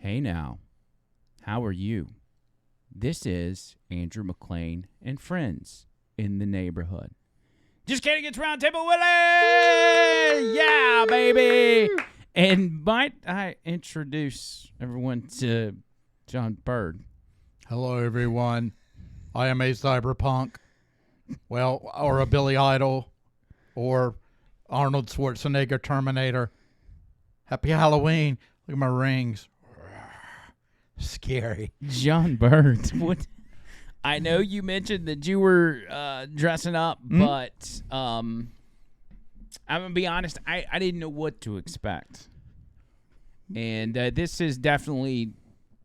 Hey now, how are you? This is Andrew McLean and friends in the neighborhood. Just kidding, it's Roundtable Willie! Yeah, baby! And might I introduce everyone to John Bird? Hello, everyone. I am a cyberpunk. Well, or a Billy Idol, or Arnold Schwarzenegger Terminator. Happy Halloween. Look at my rings. Scary. John Bird. What? I know you mentioned that you were dressing up, but I'm going to be honest, I didn't know what to expect. And this is definitely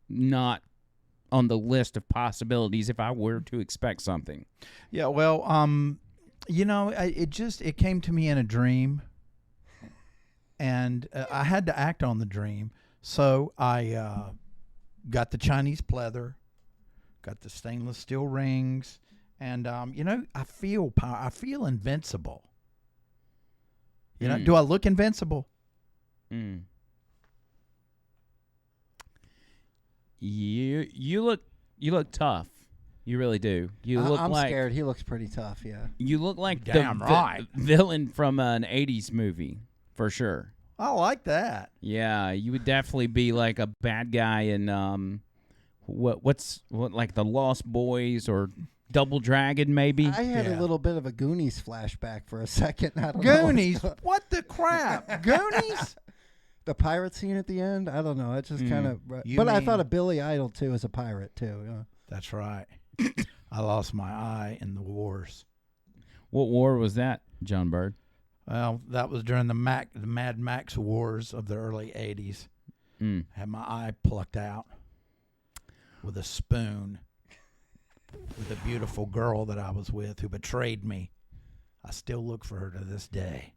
not on the list of possibilities if I were to expect something. Yeah, well, it came to me in a dream, and I had to act on the dream. So I got the Chinese pleather, got the stainless steel rings, and I feel power. I feel invincible. Do I look invincible? You look tough. You really do. I'm scared. He looks pretty tough. Yeah. You look like Damn right. villain from an '80s movie for sure. I like that. Yeah, you would definitely be like a bad guy in what like the Lost Boys or Double Dragon maybe. I had a little bit of a Goonies flashback for a second. I don't Goonies? know. What the crap? Goonies? The pirate scene at the end? I don't know. It just kind of... But I thought of Billy Idol, too, as a pirate, too. Yeah. That's right. I lost my eye in the wars. What war was that, John Bird? Well, that was during the Mad Max wars of the early 80s. Had my eye plucked out with a spoon with a beautiful girl that I was with who betrayed me. I still look for her to this day.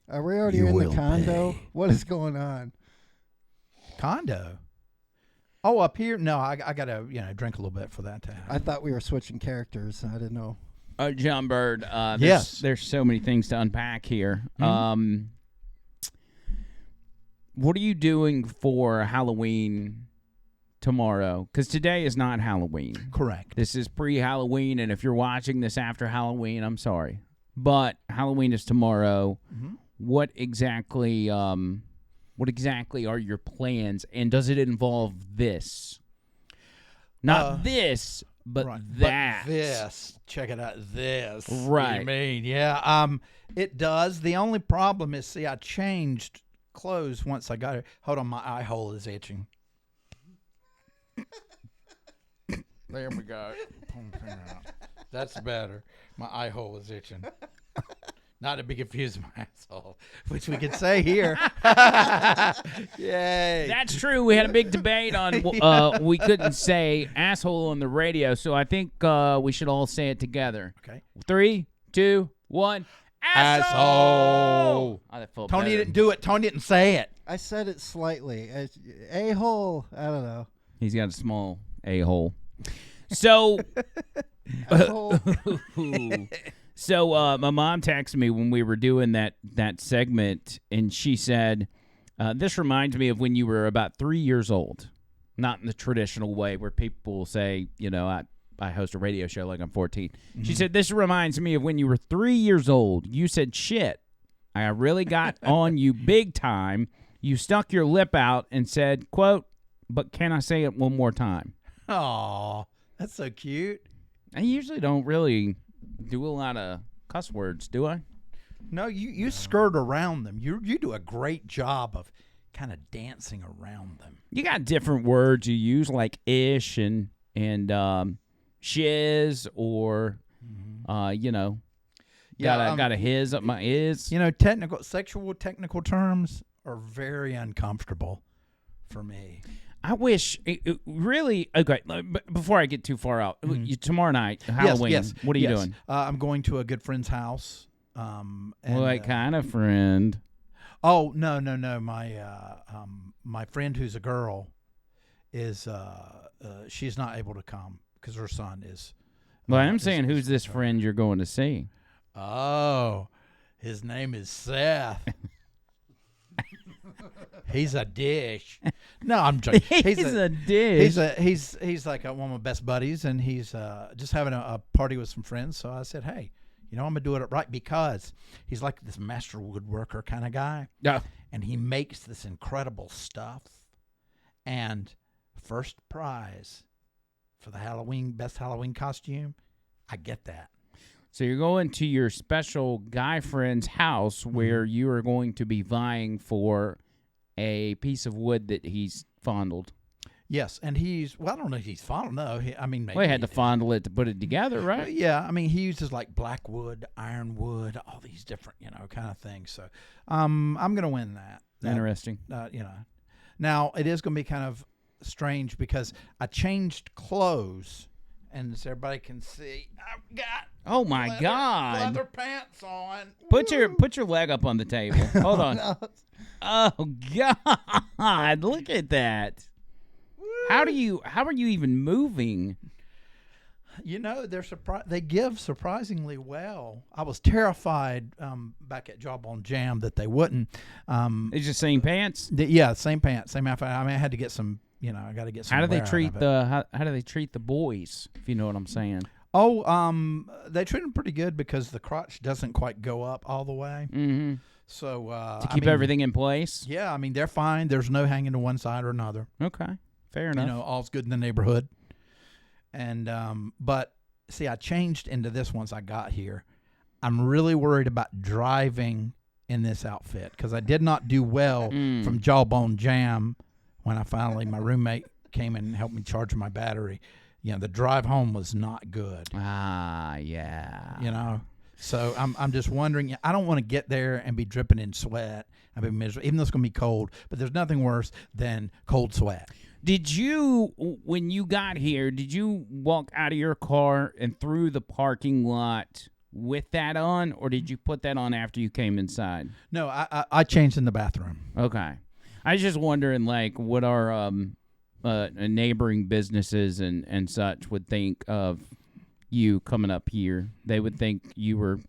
Are we already You in the will condo? pay. What is going on? Condo? Oh, up here? No, I got to drink a little bit for that to happen. I thought we were switching characters. I didn't know. John Bird, yes. There's so many things to unpack here. Mm-hmm. What are you doing for Halloween tomorrow? Because today is not Halloween. Correct. This is pre-Halloween, and if you're watching this after Halloween, I'm sorry. But Halloween is tomorrow. Mm-hmm. What exactly are your plans, and does it involve this? Not this, but right. that. But this. Check it out. This. Right. What do you mean? Yeah. It does. The only problem is, I changed clothes once I got it. Hold on, my eye hole is itching. There we go. That's better. My eye hole is itching. Not to be confused with my asshole, which we could say here. Yay. That's true. We had a big debate on we couldn't say asshole on the radio, so I think we should all say it together. Okay. 3, 2, 1. Asshole. Oh, that felt Tony better. didn't do it. Tony didn't say it. I said it slightly. A-hole. I don't know. He's got a small a-hole. So, A-hole. so my mom texted me when we were doing that segment, and she said, this reminds me of when you were about 3 years old. Not in the traditional way where people will say, I host a radio show like I'm 14. Mm-hmm. She said, this reminds me of when you were 3 years old. You said, shit, I really got on you big time. You stuck your lip out and said, quote, but can I say it one more time? Aw, that's so cute. I usually don't really do a lot of cuss words, do I? No, you skirt around them. You do a great job of kind of dancing around them. You got different words you use like ish and shiz or got a his up my is. Sexual technical terms are very uncomfortable for me. I wish really okay. Before I get too far out, tomorrow night Halloween. Yes. What are you doing? I'm going to a good friend's house. What kind of friend? Oh no! My friend who's a girl is she's not able to come because her son is. Well, I'm saying, who's this friend you're going to see? Oh, his name is Seth. He's a dish. No, I'm joking. He's a dish. He's like one of my best buddies, and he's just having a party with some friends. So I said, hey, I'm gonna do it right, because he's like this master woodworker kind of guy. Yeah. And he makes this incredible stuff. And first prize for the best Halloween costume, I get that. So you're going to your special guy friend's house where you are going to be vying for a piece of wood that he's fondled. Yes, and I don't know if he's fondled. No, maybe. Well, he had to fondle it to put it together, right? Yeah, he uses like black wood, iron wood, all these different, kind of things. So, I'm gonna win that. Interesting. Now it is gonna be kind of strange because I changed clothes, and so everybody can see I've got. Oh my God! Leather pants on. Put your leg up on the table. Hold on. No. Oh God! Look at that. How are you even moving? They give surprisingly well. I was terrified back at Jawbone Jam that they wouldn't. It's the same pants. Same pants, same outfit. I had to get some. I got to get some. How do they treat the boys? If you know what I'm saying. Oh, they treat them pretty good because the crotch doesn't quite go up all the way. Mm-hmm. So to keep everything in place. Yeah, they're fine. There's no hanging to one side or another. Okay, fair enough. All's good in the neighborhood. And but see, I changed into this once I got here. I'm really worried about driving in this outfit because I did not do well from Jawbone Jam when my roommate came and helped me charge my battery. The drive home was not good. Ah, yeah. So I'm just wondering. I don't want to get there and be dripping in sweat. I'd be miserable, even though it's going to be cold. But there's nothing worse than cold sweat. Did you, when you got here, did you walk out of your car and through the parking lot with that on, or did you put that on after you came inside? No, I changed in the bathroom. Okay. I was just wondering, what our neighboring businesses and such would think of you coming up here. They would think you were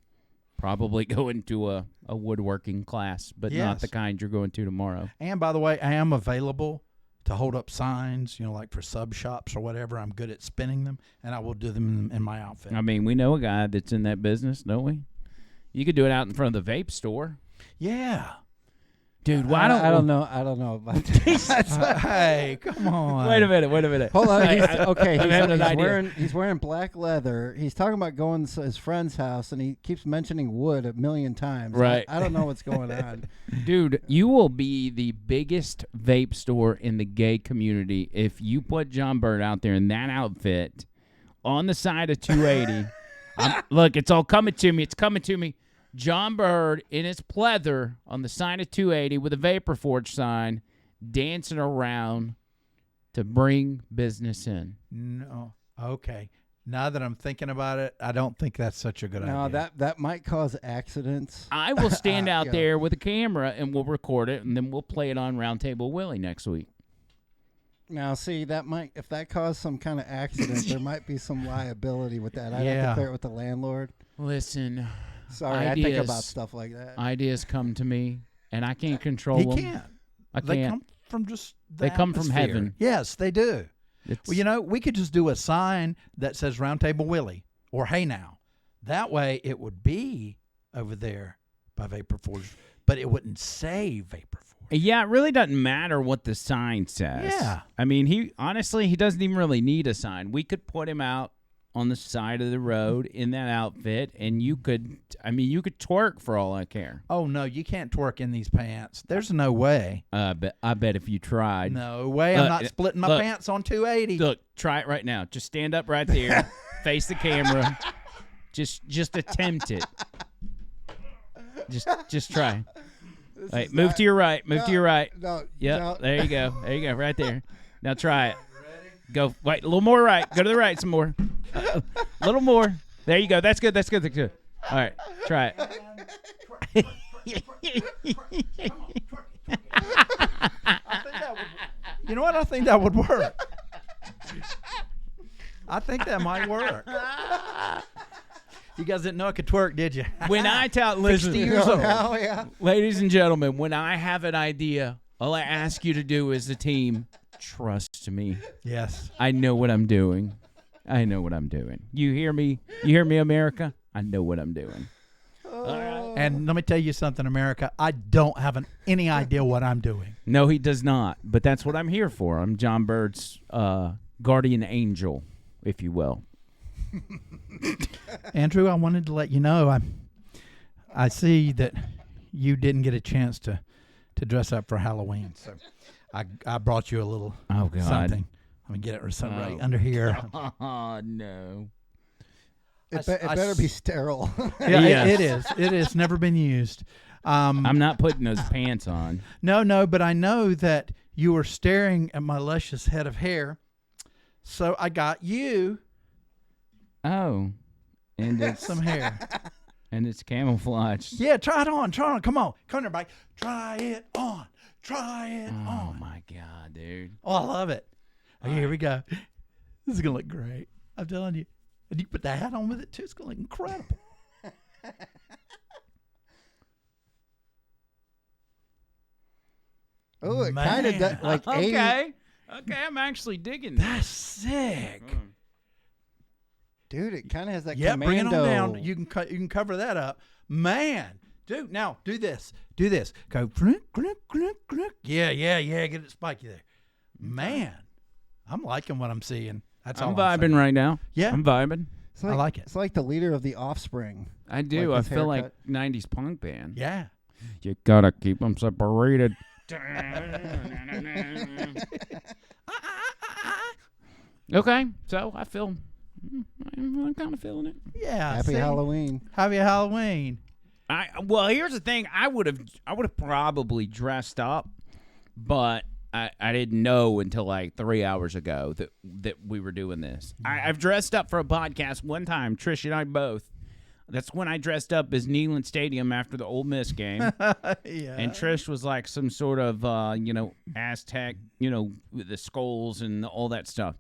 probably going to a woodworking class, but not the kind you're going to tomorrow. And by the way, I am available to hold up signs, like for sub shops or whatever. I'm good at spinning them, and I will do them in my outfit. We know a guy that's in that business, don't we? You could do it out in front of the vape store. Yeah. Dude, I don't know about that. Hey, come on. Wait a minute. Hold on. He's wearing black leather. He's talking about going to his friend's house, and he keeps mentioning wood 1,000,000 times. Right. I don't know what's going on. Dude, you will be the biggest vape store in the gay community if you put John Bird out there in that outfit on the side of 280. Look, it's all coming to me. It's coming to me. John Bird in his pleather on the side of 280 with a Vapor Forge sign, dancing around to bring business in. No. Okay. Now that I'm thinking about it, I don't think that's such a good idea. No, that might cause accidents. I will stand out there with a camera and we'll record it, and then we'll play it on Roundtable Willie next week. Now, see, if that caused some kind of accident, there might be some liability with that. I'd have to clear it with the landlord. Listen. Sorry, I think about stuff like that. Ideas come to me, and I can't control them. He can't. I can't. They come from just They come from heaven. Yes, they do. Well, we could just do a sign that says Roundtable Willie or Hey Now. That way it would be over there by Vapor Forge, but it wouldn't say Vapor Forge. Yeah, it really doesn't matter what the sign says. Yeah. He doesn't even really need a sign. We could put him out on the side of the road in that outfit, and you could twerk for all I care. Oh, no, you can't twerk in these pants. There's no way. I bet if you tried. No way. I'm not splitting my pants on 280. Look, try it right now. Just stand up right there, face the camera. Just attempt it. Just try. Wait, move to your right. Move to your right. No. Yep. No. There you go. There you go. Right there. Now try it. Go. Wait, a little more right. Go to the right some more. A little more. There you go. That's good. That's good. That's good. All right. Try it. You know what? I think that would work. I think that might work. You guys didn't know I could twerk, did you? When I tell, listen, 60 years old. Oh, yeah. Ladies and gentlemen, when I have an idea, All I ask you to do as a team, trust me. Yes. I know what I'm doing. I know what I'm doing. You hear me? You hear me, America? I know what I'm doing. And let me tell you something, America. I don't have any idea what I'm doing. No, he does not. But that's what I'm here for. I'm John Bird's guardian angel, if you will. Andrew, I wanted to let you know I see that you didn't get a chance to dress up for Halloween, so I brought you a little something. Let me get it right under here. Oh no! It better be sterile. Yeah, Yes. it is. It is never been used. I'm not putting those pants on. No, but I know that you were staring at my luscious head of hair, so I got you Oh, and it's some hair. and it's camouflage. Yeah, try it on. Come on, everybody. Try it on. Oh on. my god, dude! Oh, I love it. Okay, here we go. This is gonna look great. I'm telling you. And you put the hat on with it too. It's gonna look incredible. Oh, it kind of does, like 80. Okay, I'm actually digging that. That's sick. Dude, it kind of has that Yeah, commando. bring it on down. You can cover that up, man. Dude, now do this. Go. Yeah. Get it spiky there, man. I'm liking what I'm seeing. That's all I'm I'm vibing saying. right now. Yeah. I'm vibing. It's like, I like it. It's like the leader of the Offspring. I do. Like I his feel like haircut. 90s punk band. Yeah. You gotta keep them separated. Okay, so I feel I'm kind of feeling it. Yeah. Happy see? Halloween. Happy Halloween. Well, here's the thing. I would have probably dressed up, but I didn't know until like 3 hours ago that we were doing this. I've dressed up for a podcast one time, Trish and I both. That's when I dressed up as Neyland Stadium after the Ole Miss game. Yeah. And Trish was like some sort of, Aztec, with the skulls and all that stuff.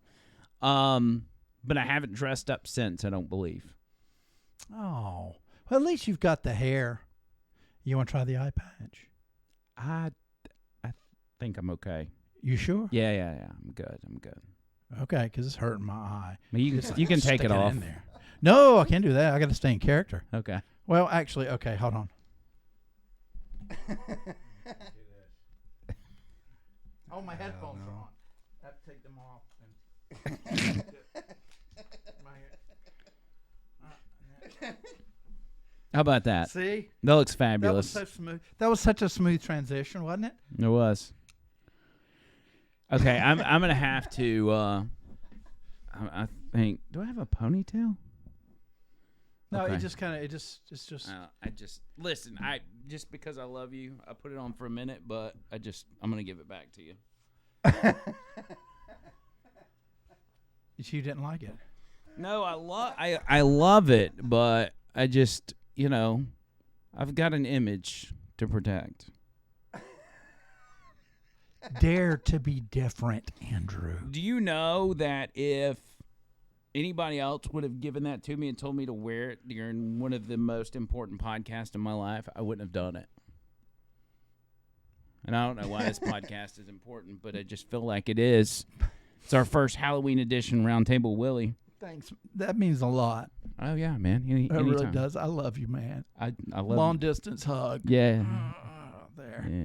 But I haven't dressed up since, I don't believe. Oh. Well, at least you've got the hair. You want to try the eye patch? I think I'm okay. You sure? Yeah. I'm good. Okay, because it's hurting my eye. I mean, you can take Stick it off. in there. No, I can't do that. I got to stay in character. Okay. Well, actually, okay, hold on. Oh, my headphones are on. I have to take them off. How about that? See? That looks That was fabulous. so smooth. That was such a smooth transition, wasn't it? It was. Okay, I'm gonna have to. I think. Do I have a ponytail? No, Okay. it just kind of it's just I just listen. I just because I love you, I put it on for a minute, but I'm gonna give it back to you. you didn't like it. No, I love it, but I just I've got an image to protect. Dare to be different, Andrew. Do you know that if anybody else would have given that to me and told me to wear it during one of the most important podcasts in my life, I wouldn't have done it. And I don't know why this podcast is important, but I just feel like it is. It's our first Halloween edition Roundtable Willie. Thanks. That means a lot. Oh yeah, man. It really Anytime. does. I love you, man. I love Long you. distance hug. Yeah. There. Yeah.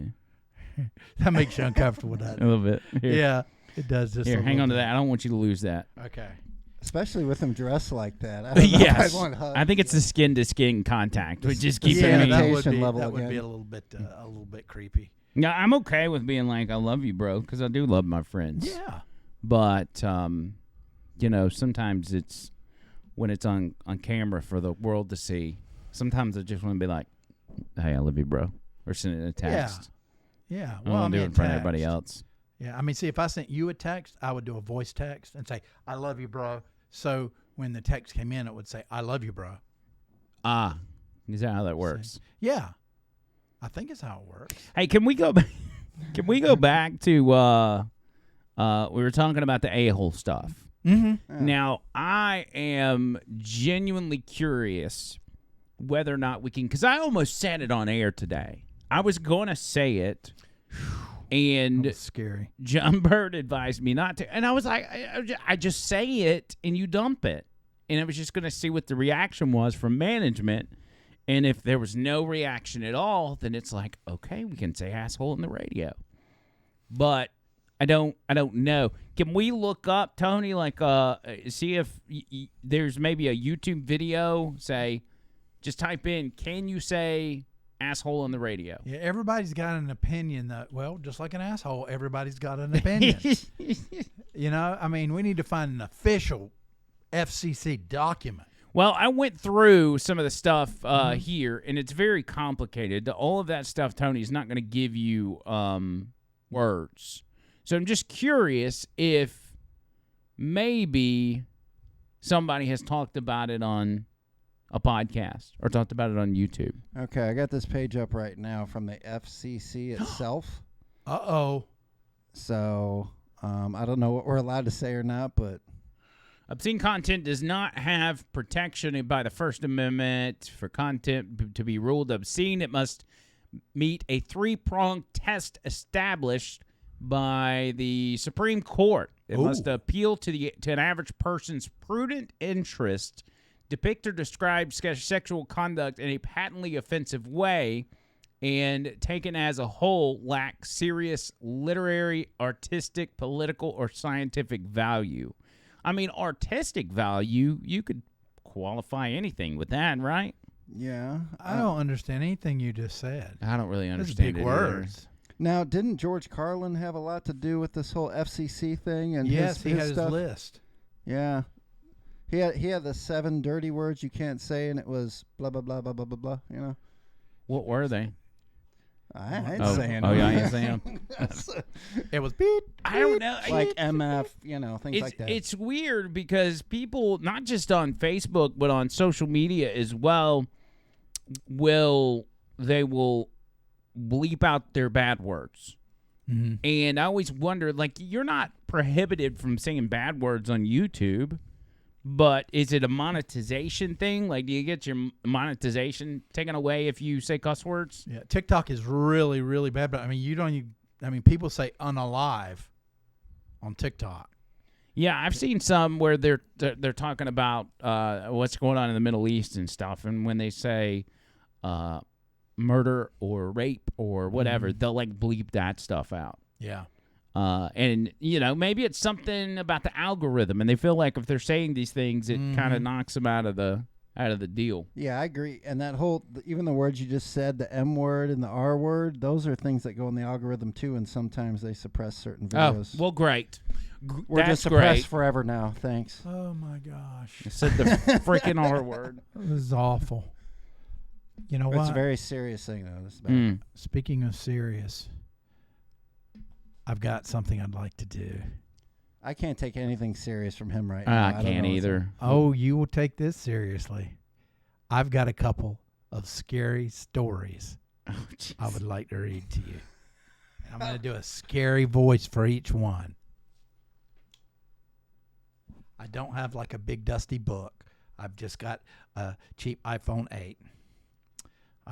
That makes you uncomfortable, doesn't A it? little bit. Here. Yeah, it does. Just Here, a hang little on to bit. that. I don't want you to lose that. Okay. Especially with him dressed like that. I don't know if Yes. I'd want to hug. I think it's the skin to skin contact. We just the keep Yeah, it. that sanitation level would be again. a little bit creepy. Yeah, I'm okay with being like, I love you, bro, because I do love my friends. Yeah. But, sometimes it's when it's on camera for the world to see. Sometimes I just want to be like, hey, I love you, bro. Or send it a text. Yeah. I don't want to do it in front of everybody else. Yeah. I mean, see, if I sent you a text, I would do a voice text and say, I love you, bro. So when the text came in, it would say, I love you, bro. Ah, is that how that works? Yeah. I think it's how it works. Hey, can we go back? Can we go back to we were talking about the a-hole stuff. Mm-hmm. Yeah. Now, I am genuinely curious whether or not we can, because I almost said it on air today. I was going to say it, And That's scary. John Bird advised me not to. And I was like, I just say it and you dump it. And I was just going to see what the reaction was from management. And if there was no reaction at all, then it's like, okay, we can say asshole in the radio. But I don't know. Can we look up, Tony, like see if there's maybe a YouTube video, say, just type in, can you say asshole on the radio? Yeah, everybody's got an opinion that, well, just like an asshole, everybody's got an opinion. You know, I mean, we need to find an official FCC document. Well, I went through some of the stuff here, and it's very complicated. All of that stuff, Tony, is not going to give you words. So I'm just curious if maybe somebody has talked about it on a podcast or talked about it on YouTube. Okay, I got this page up right now from the FCC itself. Uh-oh. So I don't know what we're allowed to say or not, but obscene content does not have protection by the First Amendment. For content to be ruled obscene, it must meet a three-pronged test established by the Supreme Court. It must appeal to an average person's prudent interest, depict or describe sexual conduct in a patently offensive way, and taken as a whole lack serious literary, artistic, political, or scientific value. I mean, artistic value, you could qualify anything with that, right? yeah. I don't understand anything you just said. I don't really Those understand big it words. Now, didn't George Carlin have a lot to do with this whole FCC thing? And Yes, he his had stuff? his list. Yeah. He had the 7 dirty words you can't say, and it was blah, blah, blah, blah, blah, blah, blah, you know? What were they? I ain't Oh, saying oh them. yeah, I ain't saying them. It was beep. I don't know. Like MF, you know, things It's, like that. it's weird because people, not just on Facebook, but on social media as well, will bleep out their bad words. Mm-hmm. And I always wonder, like, you're not prohibited from saying bad words on YouTube, but is it a monetization thing? Like, do you get your monetization taken away if you say cuss words? Yeah, TikTok is really, really bad. But I mean, people say unalive on TikTok. Yeah, I've seen some where they're talking about what's going on in the Middle East and stuff, and when they say murder or rape or whatever, they'll like bleep that stuff out. Yeah. And you know, maybe it's something about the algorithm, and they feel like if they're saying these things, it kind of knocks them out of the deal. Yeah, I agree. And that whole, even the words you just said, the M word and the R word, those are things that go in the algorithm too, and sometimes they suppress certain videos. Oh, well, great. We're That's just suppressed great. forever now. Thanks. Oh my gosh. I said the freaking R word. This is awful. You know what? It's a very serious thing, though. This is bad. Speaking of serious, I've got something I'd like to do. I can't take anything serious from him right now. I don't can't know what's either. Oh, you will take this seriously. I've got a couple of scary stories Oh, I would like to read to you. And I'm going to do a scary voice for each one. I don't have like a big dusty book. I've just got a cheap iPhone 8.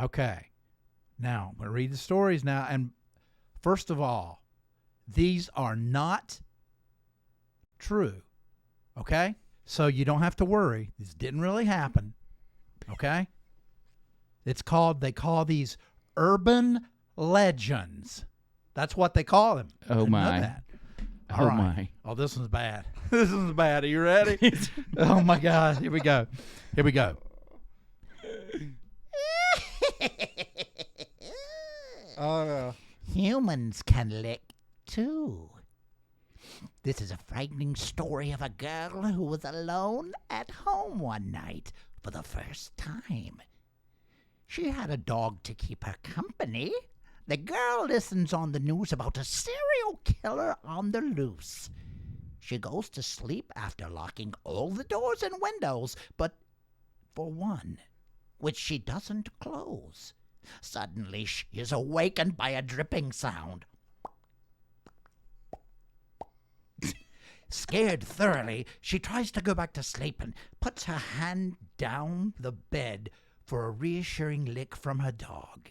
Okay. Now, I'm going to read the stories now. And first of all, these are not true. Okay? So you don't have to worry. This didn't really happen. Okay? They call these urban legends. That's what they call them. Oh, Didn't know my. that. Oh, All right. my. Oh, this one's bad. This one's bad. Are you ready? Oh, my God. Here we go. Here we go. Oh, no. Humans can lick too. This is a frightening story of a girl who was alone at home one night for the first time. She had a dog to keep her company. The girl listens on the news about a serial killer on the loose. She goes to sleep after locking all the doors and windows, but for one, which she doesn't close. Suddenly she is awakened by a dripping sound. Scared thoroughly, she tries to go back to sleep and puts her hand down the bed for a reassuring lick from her dog.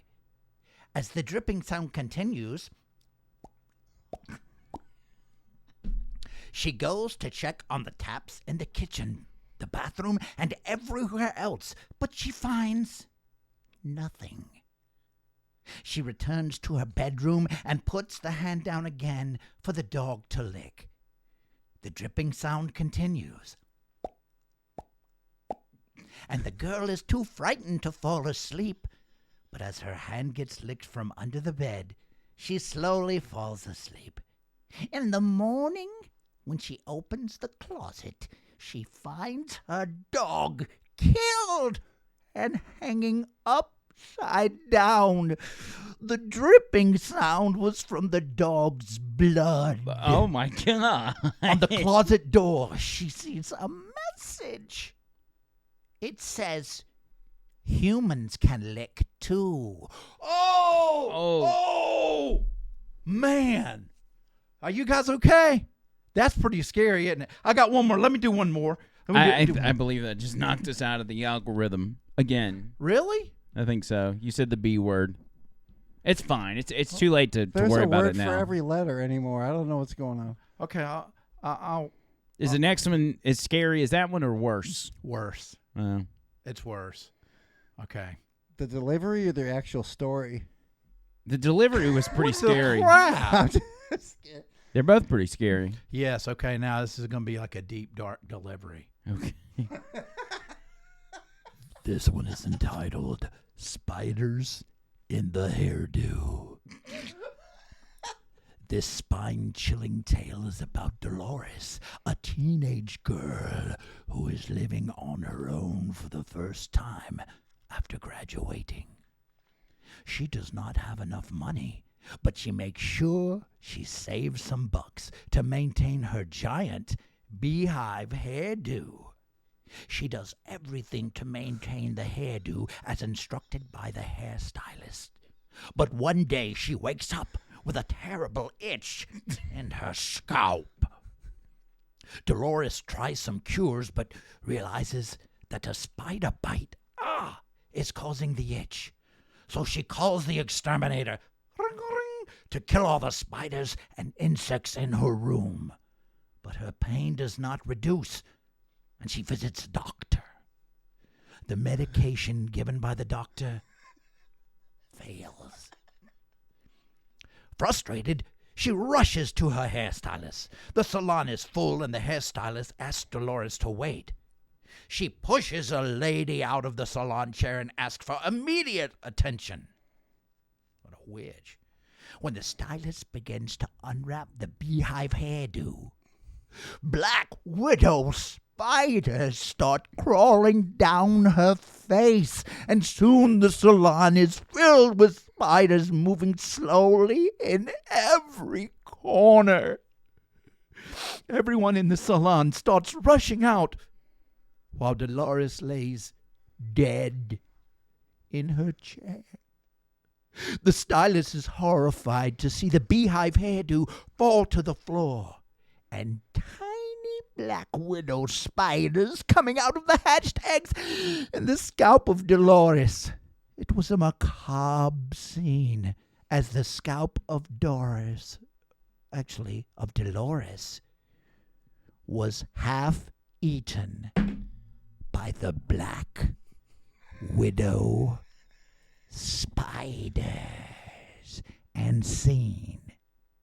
As the dripping sound continues, She goes to check on the taps in the kitchen, the bathroom, and everywhere else, but she finds nothing. She returns to her bedroom and puts the hand down again for the dog to lick. The dripping sound continues, and the girl is too frightened to fall asleep. But as her hand gets licked from under the bed, she slowly falls asleep. In the morning, when she opens the closet, she finds her dog killed and hanging upside down. The dripping sound was from the dog's blood. Oh, my God. On the closet door, she sees a message. It says, "Humans can lick too." Oh, man. Are you guys okay? That's pretty scary, isn't it? I got one more. Let me do one more. I believe that just knocked us out of the algorithm again. Really? I think so. You said the B word. It's fine. It's too late to There's worry a about word it now. for every letter anymore. I don't know what's going on. Okay, I'll Is the next one as scary as that one or worse? worse. Oh. It's worse. Okay. The delivery or the actual story? The delivery was pretty scary. Crap. They're both pretty scary. Yes, okay, now this is going to be like a deep, dark delivery. Okay. This one is entitled Spiders in the Hairdo. This spine-chilling tale is about Dolores, a teenage girl who is living on her own for the first time after graduating. She does not have enough money, but she makes sure she saves some bucks to maintain her giant beehive hairdo. She does everything to maintain the hairdo as instructed by the hairstylist. But one day she wakes up with a terrible itch in her scalp. Dolores tries some cures but realizes that a spider bite is causing the itch. So she calls the exterminator to kill all the spiders and insects in her room. But her pain does not reduce, and she visits a doctor. The medication given by the doctor fails. Frustrated, she rushes to her hairstylist. The salon is full, and the hairstylist asks Dolores to wait. She pushes a lady out of the salon chair and asks for immediate attention. What a witch. When the stylist begins to unwrap the beehive hairdo, black widow spiders start crawling down her face, and soon the salon is filled with spiders moving slowly in every corner. Everyone in the salon starts rushing out, while Dolores lays dead in her chair. The stylist is horrified to see the beehive hairdo fall to the floor, and tiny black widow spiders coming out of the hatched eggs in the scalp of Dolores. It was a macabre scene, as the scalp of Dolores, was half eaten by the black widow spiders. And scene.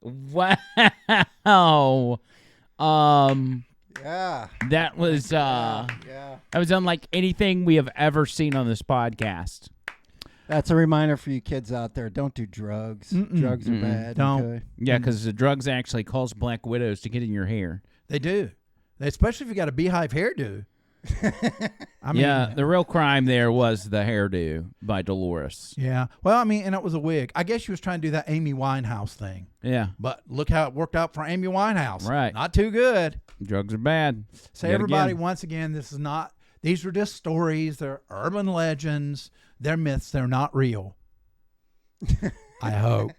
Wow. Yeah. That was Yeah. that was unlike anything we have ever seen on this podcast. That's a reminder for you kids out there. Don't do drugs. Drugs are bad. Don't. Okay? Yeah, because the drugs actually cause black widows to get in your hair. They do. Especially if you got a beehive hairdo. I mean, Yeah, the real crime there was the hairdo by Dolores. yeah. Well, I mean, and it was a wig. I guess she was trying to do that Amy Winehouse thing. Yeah, But look how it worked out for Amy Winehouse. Right. Not too good. drugs are bad. So Yet everybody, again. once again, these are just stories. They're urban legends. They're myths. They're not real. I hope.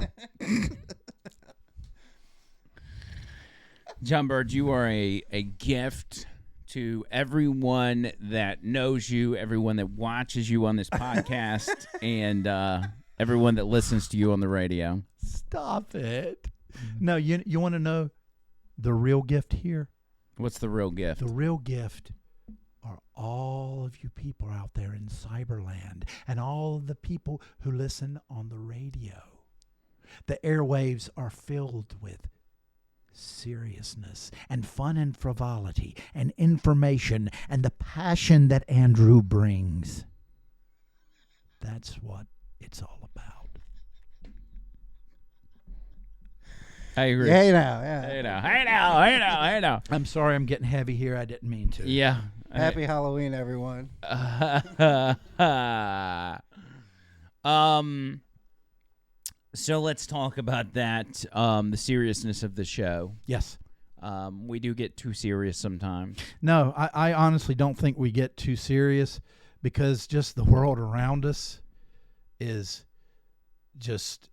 John Bird, you are a gift to everyone that knows you, everyone that watches you on this podcast, and everyone that listens to you on the radio. Stop it. No, you want to know the real gift here, What's the real gift? the real gift are all of you people out there in Cyberland and all of the people who listen on the radio. The airwaves are filled with seriousness and fun and frivolity and information and the passion that Andrew brings. That's what it's all about. I agree. Hey now, yeah. Hey now. I'm sorry I'm getting heavy here. I didn't mean to. Yeah. Happy Halloween, everyone. So let's talk about that. The seriousness of the show. Yes. We do get too serious sometimes. No, I honestly don't think we get too serious because just the world around us is just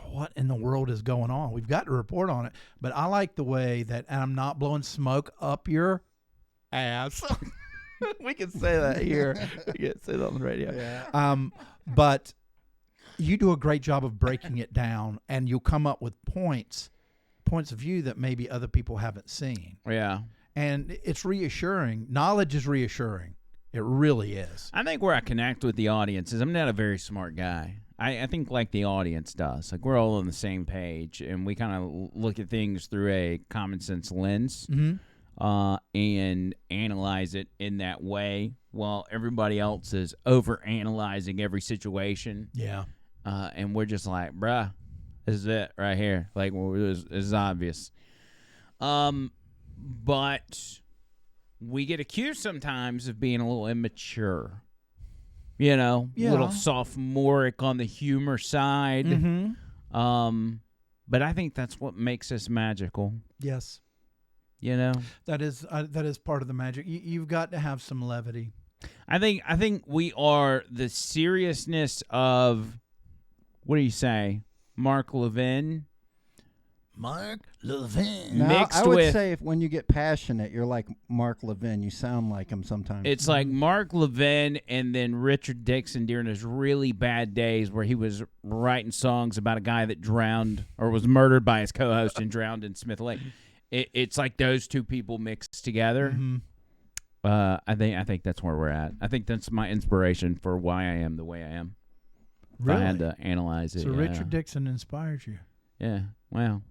what in the world is going on? We've got to report on it. But I like the way that, and I'm not blowing smoke up your ass. We can say that here. We can't say that on the radio. Yeah. But you do a great job of breaking it down, and you'll come up with points of view that maybe other people haven't seen. Yeah. And it's reassuring. Knowledge is reassuring. It really is. I think where I connect with the audience is I'm not a very smart guy. I think like the audience does. Like we're all on the same page, and we kind of look at things through a common sense lens and analyze it in that way while everybody else is over-analyzing every situation. Yeah. And we're just like, bruh, this is it right here. Like, this is obvious. But we get accused sometimes of being a little immature. You know, a little sophomoric on the humor side. Mm-hmm. But I think that's what makes us magical. Yes. You know? That is part of the magic. You've got to have some levity. I think we are the seriousness of, what do you say, Mark Levin? Mark Levin. Now, Mixed I would with- say when you get passionate, you're like Mark Levin. You sound like him sometimes. It's like Mark Levin and then Richard Dixon during his really bad days where he was writing songs about a guy that drowned or was murdered by his co-host and drowned in Smith Lake. It's like those two people mixed together. Mm-hmm. I think that's where we're at. I think that's my inspiration for why I am the way I am. Really? If I had to analyze it. So yeah. Richard Dixon inspires you. Yeah. Well,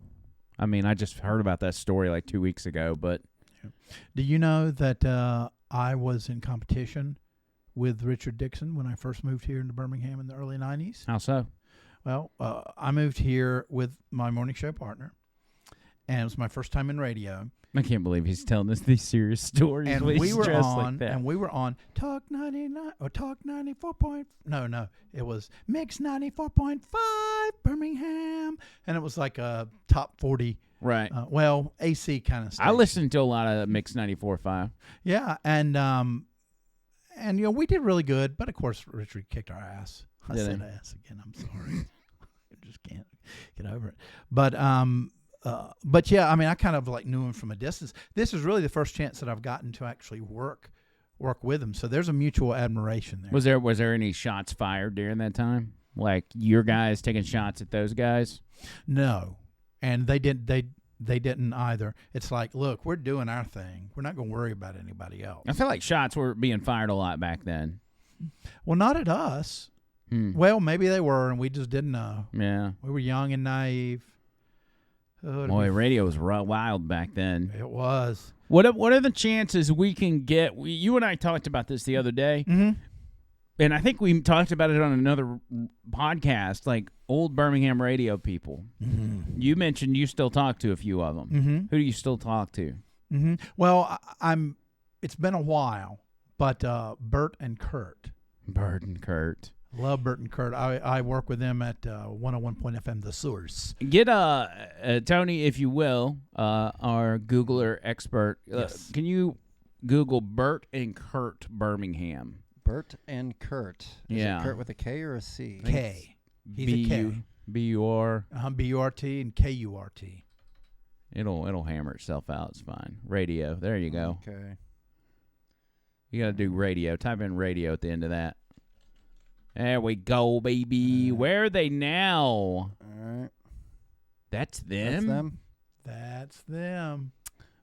I mean, I just heard about that story like 2 weeks ago, but Do you know that I was in competition with Richard Dixon when I first moved here into Birmingham in the early 90s? how so? Well, I moved here with my morning show partner, and it was my first time in radio. I can't believe he's telling us these serious stories. And when we he's were dressed on, like that. and we were on Talk 99 or Talk 94 point. No, it was Mix 94.5 Birmingham, and it was like a top 40. Right. AC kind of stuff. I listened to a lot of Mix 94.5. Yeah, and you know we did really good, but of course Richard kicked our ass. I Did said he? ass again. I'm sorry. I just can't get over it. But yeah, I mean, I kind of like knew him from a distance. This is really the first chance that I've gotten to actually work with him. So there's a mutual admiration there. Was there any shots fired during that time? Like your guys taking shots at those guys? No, and they didn't either. It's like, look, we're doing our thing. We're not going to worry about anybody else. I feel like shots were being fired a lot back then. Well, not at us. Hmm. Well, maybe they were, and we just didn't know. Yeah. We were young and naive. Oh, Boy, radio was wild back then. it was. What are the chances we can get? You and I talked about this the other day, Mm-hmm. and I think we talked about it on another podcast, like old Birmingham radio people. Mm-hmm. You mentioned you still talk to a few of them. Mm-hmm. Who do you still talk to? Mm-hmm. Well, I'm. It's been a while, but Bert and Kurt. Bird and Kurt. Love Bert and Kurt. I work with them at 101.FM The Source. Get Tony, if you will, our Googler expert. Yes. Can you Google Bert and Kurt Birmingham? Bert and Kurt. Is Yeah. it Kurt with a K or a C? K. He's a K. B-U-R. B-U-R-T and K-U-R-T. It'll hammer itself out. It's fine. Radio. There you go. Okay. You got to do radio. Type in radio at the end of that. There we go, baby. Where are they now? All right. That's them? That's them. That's them.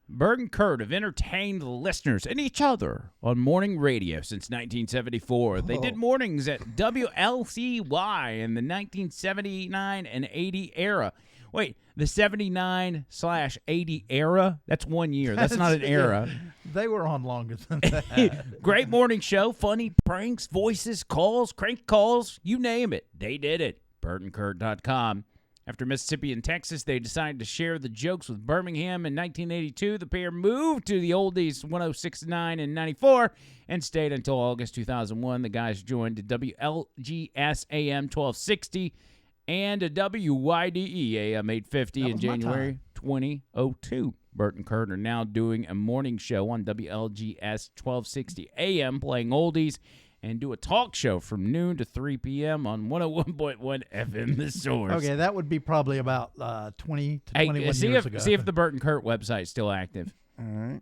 Bert and Kurt have entertained the listeners and each other on morning radio since 1974. They did mornings at WLCY in the 1979 and 80 era. Wait, the 79/80 era? That's 1 year. That's not an era. They were on longer than that. Great morning show, funny pranks, voices, calls, crank calls, you name it. They did it. BertandKurt.com. After Mississippi and Texas, they decided to share the jokes with Birmingham. In 1982, the pair moved to the oldies 106.9 and 94 and stayed until August 2001. The guys joined WLGS AM 1260 and WYDE AM 850 in January 2002. Bert and Kurt are now doing a morning show on WLGS 1260 AM, playing oldies, and do a talk show from noon to 3 p.m. on 101.1 FM, The Source. Okay, that would be probably about 20 to 21 years ago. See if the Bert and Kurt website's still active. All right.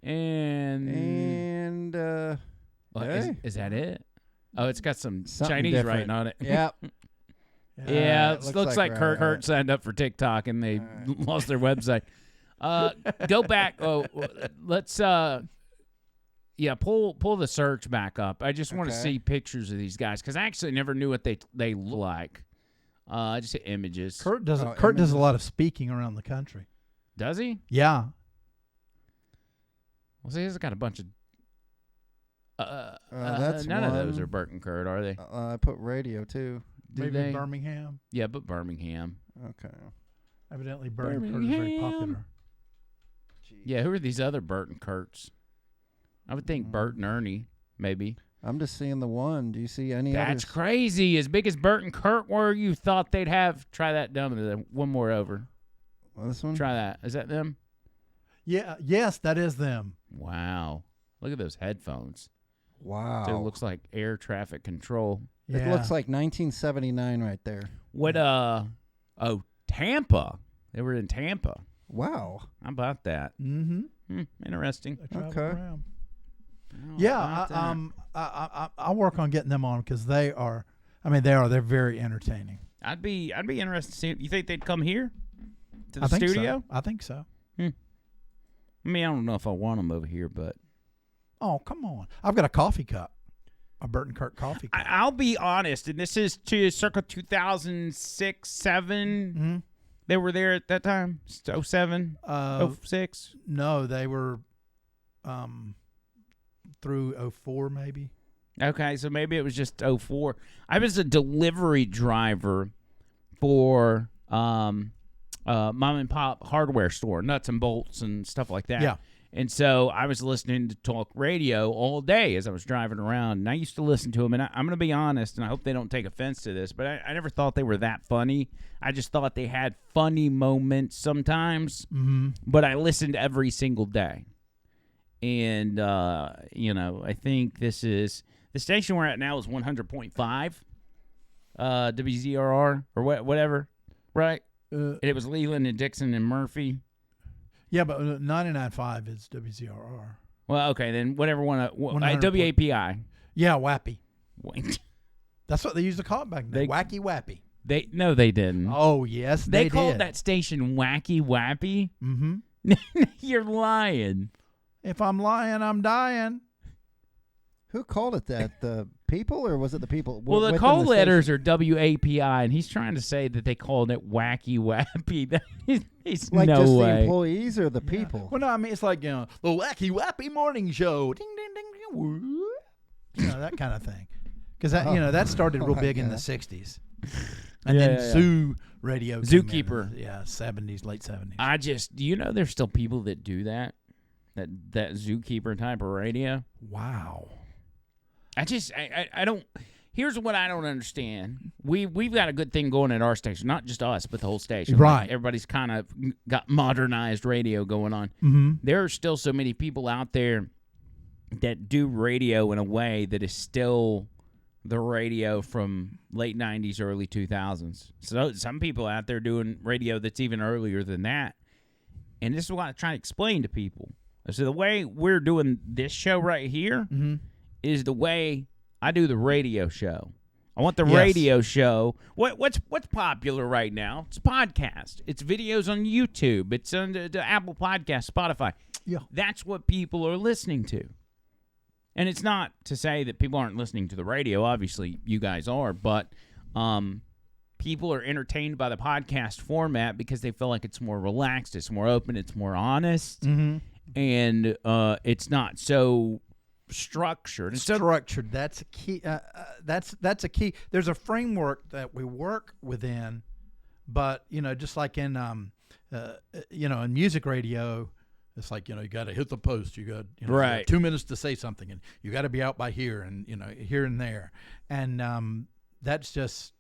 And Well, hey. is that it? Oh, it's got some Something Chinese different. writing on it. Yep. Yeah, it looks looks like like Kurt right. signed up for TikTok and they lost their website. Go back. Oh, let's pull the search back up. I just want to Okay. see pictures of these guys because I actually never knew what they look like. Just images. Kurt does Oh, Kurt does a images. lot of speaking around the country. Does he? Yeah. Well, see, he's got a bunch of. That's none of those one. are Bert and Kurt, are they? I put radio too. Do Maybe they? Birmingham. Yeah, but Birmingham. Okay. Evidently, Bert and Kurt is very Birmingham. popular. Yeah, who are these other Bert and Kurts? I would think Bert and Ernie, maybe. I'm just seeing the one. Do you see any That's others? crazy. As big as Bert and Kurt were, you thought they'd have. Try that down. One more over. This one? Try that. Is that them? Yeah. Yes, that is them. Wow. Look at those headphones. Wow. So it looks like air traffic control. Yeah. It looks like 1979 right there. What, Tampa. They were in Tampa. Wow. How about that? Mm-hmm. Interesting. They travel Okay. around. How Yeah. about that? I'll work on getting them on because they are. I mean, they're very entertaining. I'd be interested to see. You think they'd come here to the I think studio? So. I think so. I mean, I don't know if I want them over here, but Oh, come on! I've got a coffee cup, a Bert and Kurt coffee cup. I'll be honest, and this is to circa 2006, 7. Mm-hmm. They were there at that time. 07, 06. No, they were through 04 maybe. Okay, so maybe it was just 04. I was a delivery driver for mom and pop hardware store, nuts and bolts and stuff like that. Yeah. And so I was listening to talk radio all day as I was driving around, and I used to listen to them. And I'm going to be honest, and I hope they don't take offense to this, but I never thought they were that funny. I just thought they had funny moments sometimes, but I listened every single day. And, I think this is the station we're at now is 100.5 WZRR or whatever, right? And it was Leland and Dixon and Murphy. Yeah, but 99.5 is WZRR. Well, okay, then whatever one. 100 WAPI. Yeah, Wappy. Wait. That's what they used to call it back then. Wacky Wappy. They didn't. Oh, yes, they called did. that station Wacky Wappy. Mm-hmm. You're lying. If I'm lying, I'm dying. Who called it that? The people, or was it the people? Well, the within call station? letters are WAPI, and he's trying to say that they called it Wacky Wappy. He's Like no just the way. employees or the people? Well, no, I mean, it's like, the Wacky Wappy Morning Show. Ding, ding, ding, ding. Woo. That kind of thing. Because, that started real big in the 60s. And then Zoo Radio came in. Zookeeper. Yeah, 70s, late 70s. Do you know there's still people that do that? That Zookeeper type of radio? Wow. I don't. Here's what I don't understand. We've got a good thing going at our station, not just us, but the whole station. Right. Like, everybody's kind of got modernized radio going on. Mm-hmm. There are still so many people out there that do radio in a way that is still the radio from late 90s, early 2000s. So some people out there doing radio that's even earlier than that. And this is what I try to explain to people. So the way we're doing this show right here is the way I do the radio show. I want the Yes. radio show. What's popular right now? It's podcast. It's videos on YouTube. It's on the Apple Podcast, Spotify. Yeah. That's what people are listening to. And it's not to say that people aren't listening to the radio. Obviously, you guys are. But people are entertained by the podcast format because they feel like it's more relaxed, it's more open, it's more honest, and it's not so structured. Structured. That's a key. That's a key. There's a framework that we work within, but just like in in music radio, it's like you got to hit the post. You got you got 2 minutes to say something, and you got to be out by here and here and there, and that's just.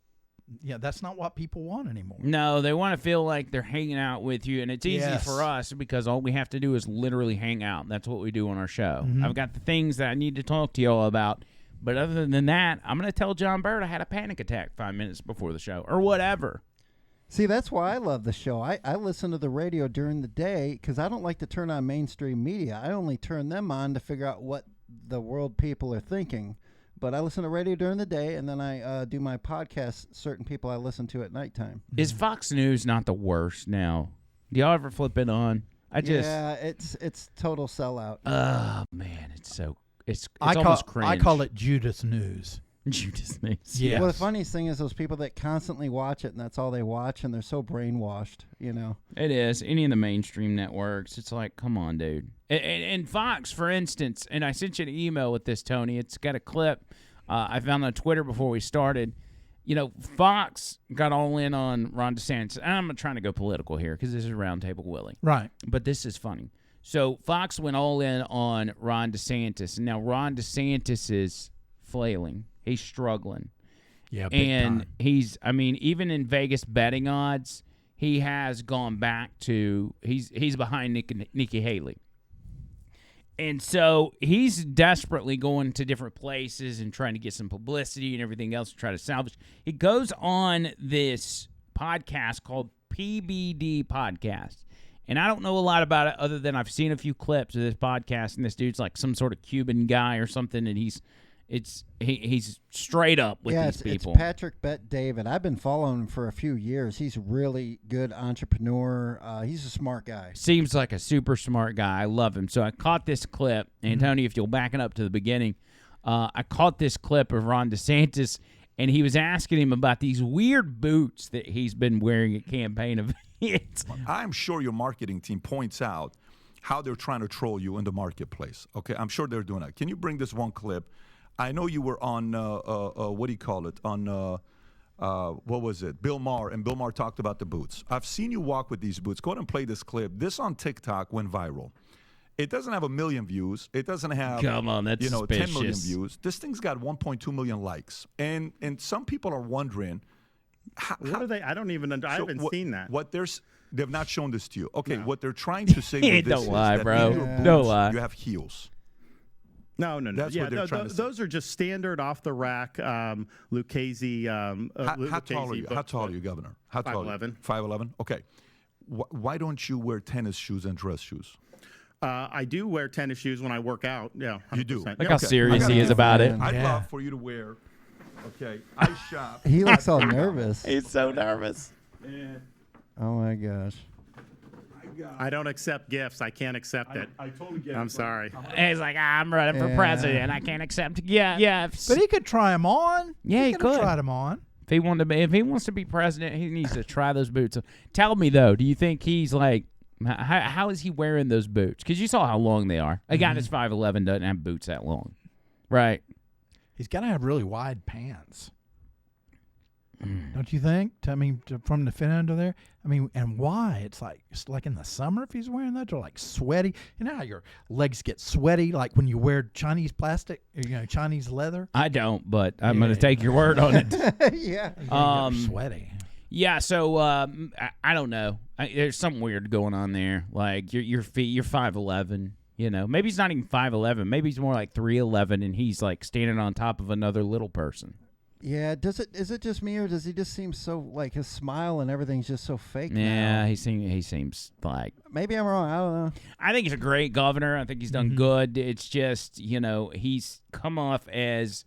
Yeah, that's not what people want anymore. No, they want to feel like they're hanging out with you, and it's easy for us because all we have to do is literally hang out. That's what we do on our show. I've got the things that I need to talk to y'all about, but other than that, I'm going to tell John Bird I had a panic attack 5 minutes before the show or whatever. See, that's why I love the show. I listen to the radio during the day because I don't like to turn on mainstream media. I only turn them on to figure out what the world people are thinking. But I listen to radio during the day, and then I do my podcast, certain people I listen to at nighttime. Is Fox News not the worst now? Do y'all ever flip it on? Yeah, it's total sellout. Oh, man, it's almost cringe. I call it Judas News. Judas News. Yes. Well, the funniest thing is those people that constantly watch it, and that's all they watch, and they're so brainwashed, It is. Any of the mainstream networks, it's like, come on, dude. And Fox, for instance, and I sent you an email with this, Tony. It's got a clip I found on Twitter before we started. Fox got all in on Ron DeSantis. I'm not trying to go political here because this is Roundtable Willie. Right. But this is funny. So Fox went all in on Ron DeSantis. And now Ron DeSantis is flailing. He's struggling. Yeah, big and time. Even in Vegas betting odds, he has gone back to he's behind Nikki Haley. And so he's desperately going to different places and trying to get some publicity and everything else to try to salvage. He goes on this podcast called PBD Podcast. And I don't know a lot about it other than I've seen a few clips of this podcast, and this dude's like some sort of Cuban guy or something, and he's straight up with these people. It's Patrick Bet David. I've been following him for a few years. He's a really good entrepreneur. He's a smart guy. Seems like a super smart guy. I love him. So I caught this clip, and Tony, if you'll back it up to the beginning, I caught this clip of Ron DeSantis, and he was asking him about these weird boots that he's been wearing at campaign events. I'm sure your marketing team points out how they're trying to troll you in the marketplace. Okay, I'm sure they're doing that. Can you bring this one clip? I know you were on, what do you call it? On, what was it? Bill Maher, and Bill Maher talked about the boots. I've seen you walk with these boots. Go ahead and play this clip. This on TikTok went viral. It doesn't have 1 million views. It doesn't have, Come on, that's 10 million suspicious. views. This thing's got 1.2 million likes. And some people are wondering, what are they? I don't even. I haven't seen that. They've not shown this to you. Okay, No. what they're trying to say with this Don't is lie, that bro. in your boots, Don't lie. you have heels. No. That's what they're trying to say. those are just standard off the rack Lucchese. How tall are you? How tall are you, Governor? How tall? 5'11". 5'11". Okay. Why don't you wear tennis shoes and dress shoes? I do wear tennis shoes when I work out. Yeah, 100%. You do. Look how serious he is about it. I'd Yeah. love for you to wear. Okay, I shop. He looks all nervous. He's so nervous. And Oh, my gosh. I don't accept gifts. I can't accept it. I totally get it. I'm sorry. He's like, I'm running for Yeah. president. I can't accept gifts. But he could try them on. Yeah, he could have could. tried them on. If he wants to be president, he needs to try those boots. Tell me though, do you think he's like, how is he wearing those boots? Because you saw how long they are. A guy that's 5'11" doesn't have boots that long, right? He's got to have really wide pants. Don't you think? From the fin under there. And why? It's like in the summer if he's wearing that, or like sweaty. You know how your legs get sweaty, like when you wear Chinese plastic, Chinese leather. I don't, but I'm going to take your word on it. Yeah. You get sweaty. Yeah, so I don't know. There's something weird going on there. Like your feet, you're 5'11". Maybe he's not even 5'11". Maybe he's more like 3'11", and he's like standing on top of another little person. Yeah, is it just me, or does he just seem so, like, his smile and everything's just so fake Yeah, now? he seems like. Maybe I'm wrong. I don't know. I think he's a great governor. I think he's done good. It's just he's come off as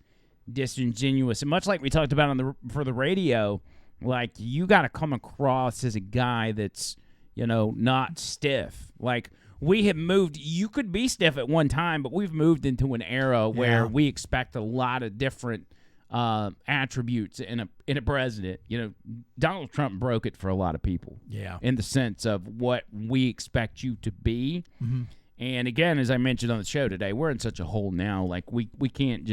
disingenuous. And much like we talked about for the radio, like you got to come across as a guy that's, not stiff. Like we have moved. You could be stiff at one time, but we've moved into an era where we expect a lot of different attributes in a president. Donald Trump broke it for a lot of people. Yeah. In the sense of what we expect you to be. Mm-hmm. And again, as I mentioned on the show today, we're in such a hole now. Like we can't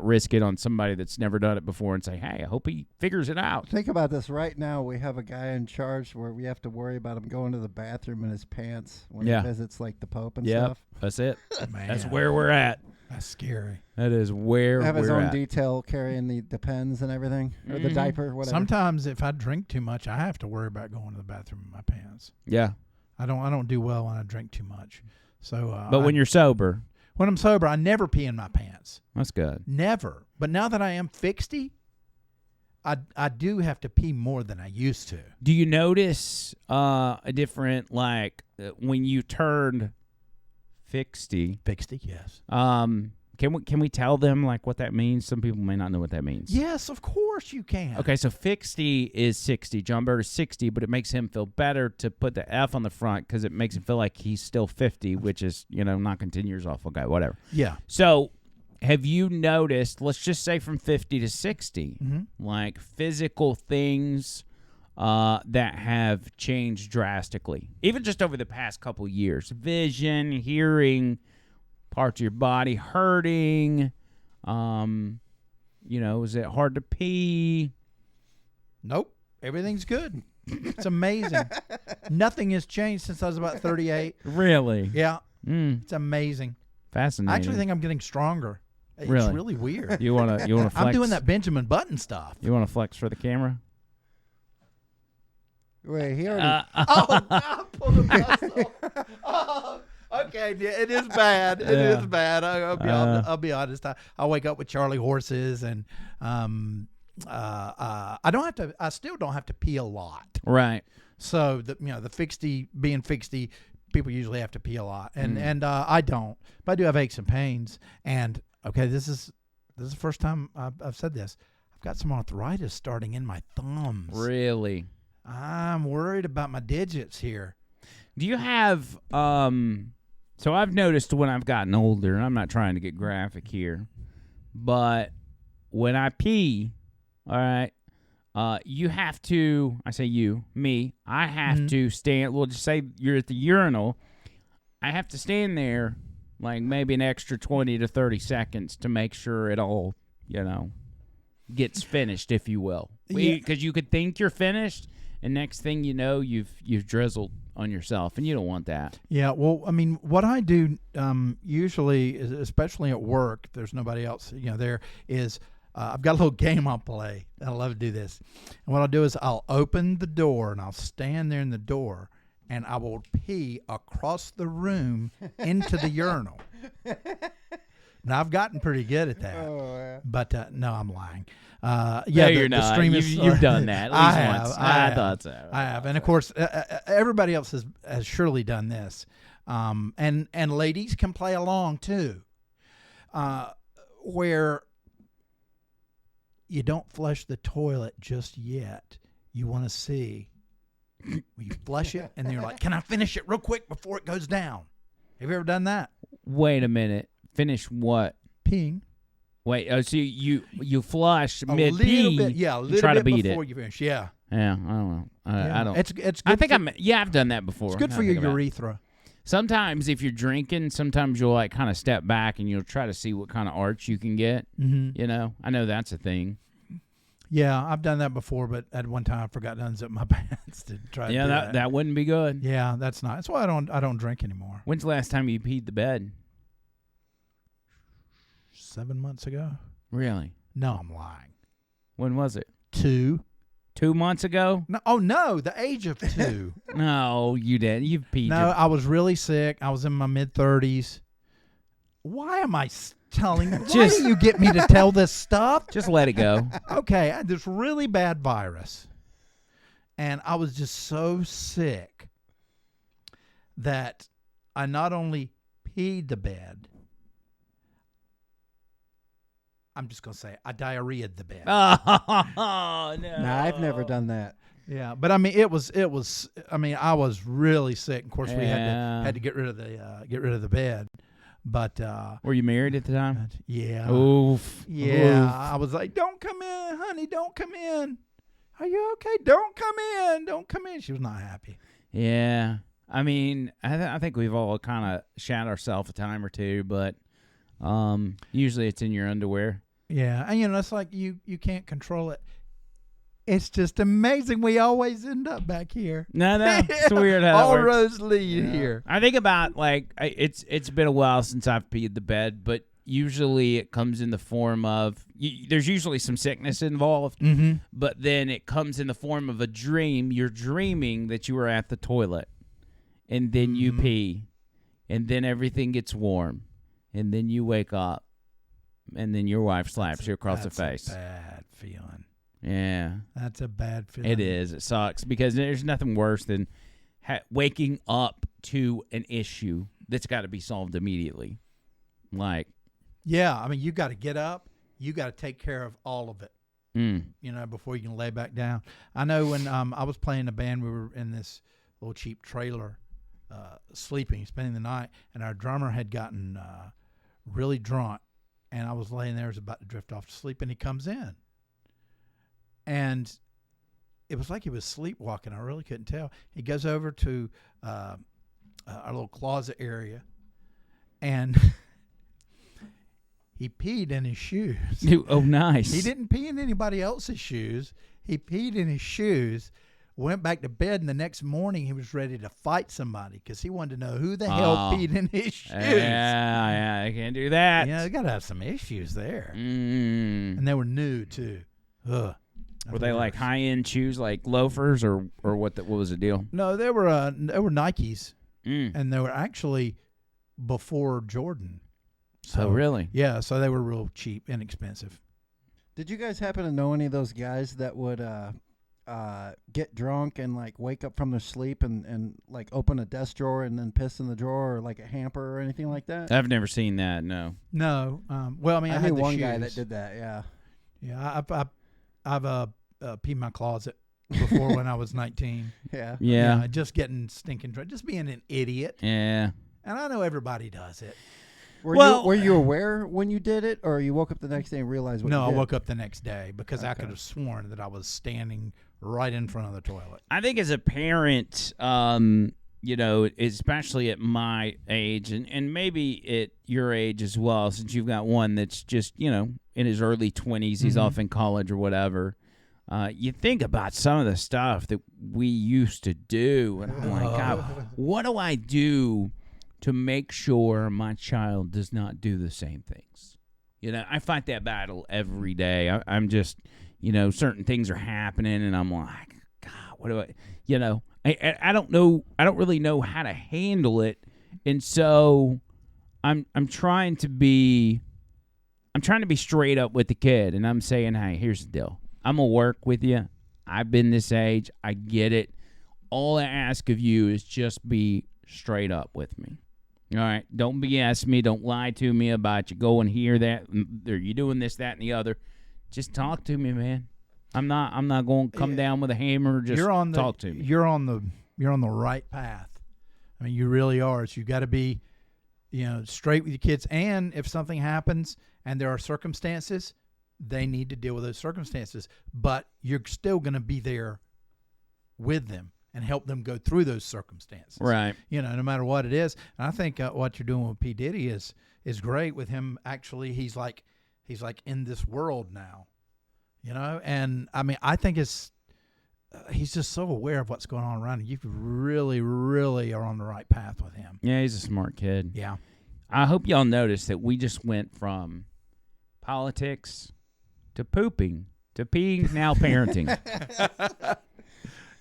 risk it on somebody that's never done it before and say, hey, I hope he figures it out. Think about this right now. We have a guy in charge where we have to worry about him going to the bathroom in his pants when he visits like the Pope and stuff. That's it. Man, that's where we're at. That's scary. That is where we're at. Have his own detail carrying the pens and everything, or the diaper, whatever. Sometimes if I drink too much, I have to worry about going to the bathroom in my pants. Yeah. I don't do well when I drink too much. So, but when you're sober, when I'm sober, I never pee in my pants. That's good. Never. But now that I am fixty, I do have to pee more than I used to. Do you notice a different, like when you turned 60? 60, yes. Can we tell them like what that means? Some people may not know what that means. Yes, of course you can. Okay, so 60 is 60. John Bird is 60, but it makes him feel better to put the F on the front because it makes him feel like he's still 50, which is, knocking 10 years off. Okay, whatever. Yeah. So have you noticed, let's just say from 50 to 60, like physical things that have changed drastically, even just over the past couple years? Vision, hearing, parts of your body hurting. Is it hard to pee? Nope. Everything's good. It's amazing. Nothing has changed since I was about 38. Really? Yeah. It's amazing. Fascinating. I actually think I'm getting stronger. It's really weird. You wanna flex? I'm doing that Benjamin Button stuff. You wanna flex for the camera? Wait, he already. I pulled the muscle. Oh, okay, it is bad. It is bad. I'll be honest. I wake up with Charlie horses, and I still don't have to pee a lot. Right. So the being 60, people usually have to pee a lot, and I don't. But I do have aches and pains. And okay, this is the first time I've said this. I've got some arthritis starting in my thumbs. Really? I'm worried about my digits here. Do you have so I've noticed when I've gotten older, and I'm not trying to get graphic here, but when I pee, all right, you have to, I say you, me, I have to stand, well, just say you're at the urinal, I have to stand there like maybe an extra 20 to 30 seconds to make sure it all, gets finished, if you will. Because you could think you're finished, and next thing you know, you've drizzled on yourself, and you don't want that. Yeah, well, I mean, what I do usually, especially at work, there's nobody else, there is, I've got a little game I'll play. I love to do this. And what I'll do is I'll open the door, and I'll stand there in the door, and I will pee across the room into the urinal. Now, I've gotten pretty good at that, but no, I'm lying. No, you're not. The stream you've done that at least once. I thought so. I have, and of course, everybody else has surely done this, and ladies can play along too, where you don't flush the toilet just yet. You want to see. You flush it, and then you're like, "Can I finish it real quick before it goes down?" Have you ever done that? Wait a minute. Finish what? Peeing. Wait, so you flush A mid pee? little bit, yeah, a little try bit to beat before it. you finish. Yeah. Yeah, I don't know. I don't. It's good. I think I've done that before. It's good for your urethra. Sometimes if you're drinking, sometimes you'll like kind of step back and you'll try to see what kind of arch you can get. Mm-hmm. I know that's a thing. Yeah, I've done that before, but at one time I forgot to unzip my pants to try to do that. That wouldn't be good. Yeah, that's not. That's why I don't drink anymore. When's the last time you peed the bed? 7 months ago. Really? No, I'm lying. When was it? 2. 2 months ago? No, oh no, the age of 2. No, you didn't. You've peed. No, I was really sick. I was in my mid-30s. Why am I telling? Why do you get me to tell this stuff? Just let it go. Okay, I had this really bad virus, and I was just so sick that I not only peed the bed, I'm just gonna say I diarrheaed the bed. Oh no! Nah, I've never done that. Yeah, but I mean, it was. I mean, I was really sick. Of course, we Yeah. had to get rid of the bed. But Were you married at the time? yeah, Oof. yeah. Oof. I was like, "Don't come in, honey. Don't come in. Are you okay? Don't come in. Don't come in." She was not happy. Yeah. I mean, I think we've all kind of shat ourselves a time or two, but usually it's in your underwear. Yeah, and it's like you can't control it. It's just amazing. We always end up back here. No, it's weird how all that works. roads lead here. I think about it's been a while since I've peed the bed, but usually it comes in the form of there's usually some sickness involved, Mm-hmm. but then it comes in the form of a dream. You're dreaming that you were at the toilet, and then you pee, and then everything gets warm, and then you wake up, and then your wife slaps you across the face. That's a bad feeling. Yeah, That's a bad feeling. it is. It sucks because there's nothing worse than waking up to an issue that's got to be solved immediately. Like, Yeah, I mean, you got to get up. You got to take care of all of it, before you can lay back down. I know when I was playing a band, we were in this little cheap trailer, spending the night, and our drummer had gotten really drunk, and I was laying there, was about to drift off to sleep, and he comes in. And it was like he was sleepwalking. I really couldn't tell. He goes over to our little closet area, and he peed in his shoes. oh, nice. He didn't pee in anybody else's shoes. He peed in his shoes, went back to bed, and the next morning he was ready to fight somebody because he wanted to know who the hell peed in his shoes. Yeah, I can't do that. Yeah, they got to have some issues there. Mm. And they were new, too. Ugh. Were they like high-end shoes, like loafers, or what? What was the deal? No, they were Nikes, Mm. and they were actually before Jordan. So, Oh, really? Yeah, so they were real cheap, inexpensive. Did you guys happen to know any of those guys that would get drunk and like wake up from their sleep and like open a desk drawer and then piss in the drawer or like a hamper or anything like that? I've never seen that. No. No, well, I mean, I I had knew the one shoes. guy that did that. Yeah. Yeah, I've peed my closet before when I was 19. Yeah. Yeah. Just getting stinking drunk, just being an idiot. Yeah. And I know everybody does it. Were you aware when you did it, or you woke up the next day and realized what No, you I did? woke up the next day because I Okay. could have sworn that I was standing right in front of the toilet. I think as a parent, especially at my age and maybe at your age as well, since you've got one that's just, in his early 20s, he's off in college or whatever. You think about some of the stuff that we used to do, and I'm like, God, what do I do to make sure my child does not do the same things? I fight that battle every day. I'm just, certain things are happening, and I'm like, God, what do I don't know. I don't really know how to handle it, and so I'm trying to be straight up with the kid, and I'm saying, hey, here's the deal. I'm gonna work with you. I've been this age. I get it. All I ask of you is just be straight up with me. All right? Don't BS me. Don't lie to me about you going here, that, or you doing this, that, and the other. Just talk to me, man. I'm not going to come down with a hammer. Just talk to me. You're on the right path. I mean, you really are. So you got to be, straight with your kids. And if something happens and there are circumstances, they need to deal with those circumstances. But you're still going to be there with them and help them go through those circumstances. Right. No matter what it is. And I think what you're doing with P. Diddy is great with him. Actually, he's like in this world now, and I mean, I think he's just so aware of what's going on around him. You really, really are on the right path with him. Yeah, he's a smart kid. Yeah. I hope y'all noticed that we just went from politics to pooping to peeing, now parenting.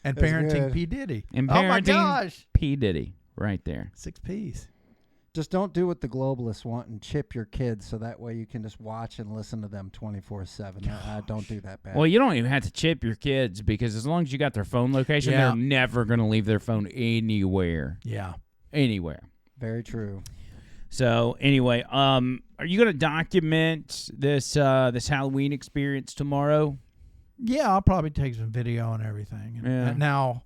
And That's parenting good. P. Diddy. And Oh my parenting gosh. P. Diddy right there. 6 P's. Just don't do what the globalists want and chip your kids so that way you can just watch and listen to them 24/7. Don't do that, bad. Well, you don't even have to chip your kids because as long as you got their phone location, Yeah. they're never going to leave their phone anywhere. Yeah. Anywhere. Very true. So anyway, are you going to document this Halloween experience tomorrow? Yeah, I'll probably take some video and everything. Yeah. Now,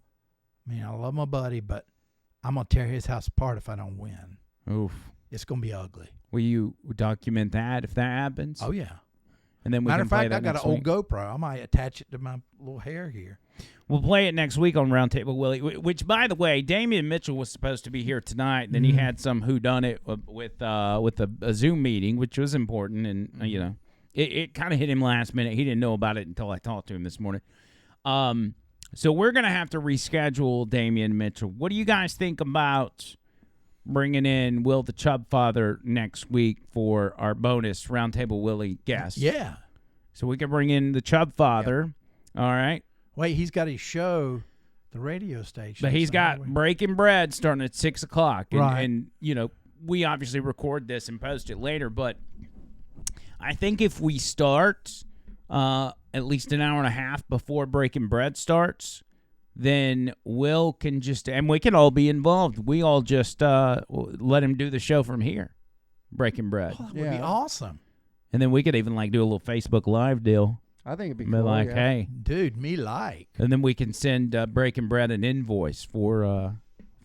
I love my buddy, but I'm going to tear his house apart if I don't win. Oof. It's going to be ugly. Will you document that if that happens? Oh, yeah. And then we Matter can of play fact, that I got next an old week. GoPro. I might attach it to my little hair here. We'll play it next week on Roundtable Willie, which, by the way, Damian Mitchell was supposed to be here tonight. Then he had some whodunit with a Zoom meeting, which was important. And, it kind of hit him last minute. He didn't know about it until I talked to him this morning. So we're going to have to reschedule Damian Mitchell. What do you guys think about bringing in Will the Chubb Father next week for our bonus Roundtable Willie guest? Yeah. So we can bring in the Chubb Father. Yep. All right. Wait, he's got his show, the radio station. But he's got Breaking Bread starting at 6 o'clock. And, right. And, we obviously record this and post it later. But I think if we start at least an hour and a half before Breaking Bread starts, then Will can just – and we can all be involved. We all just let him do the show from here, Breaking Bread. Oh, that would be awesome. And then we could even, do a little Facebook Live deal. I think it'd be Be cool. like, yeah. hey. Dude, me like. And then we can send Breaking Bread an invoice for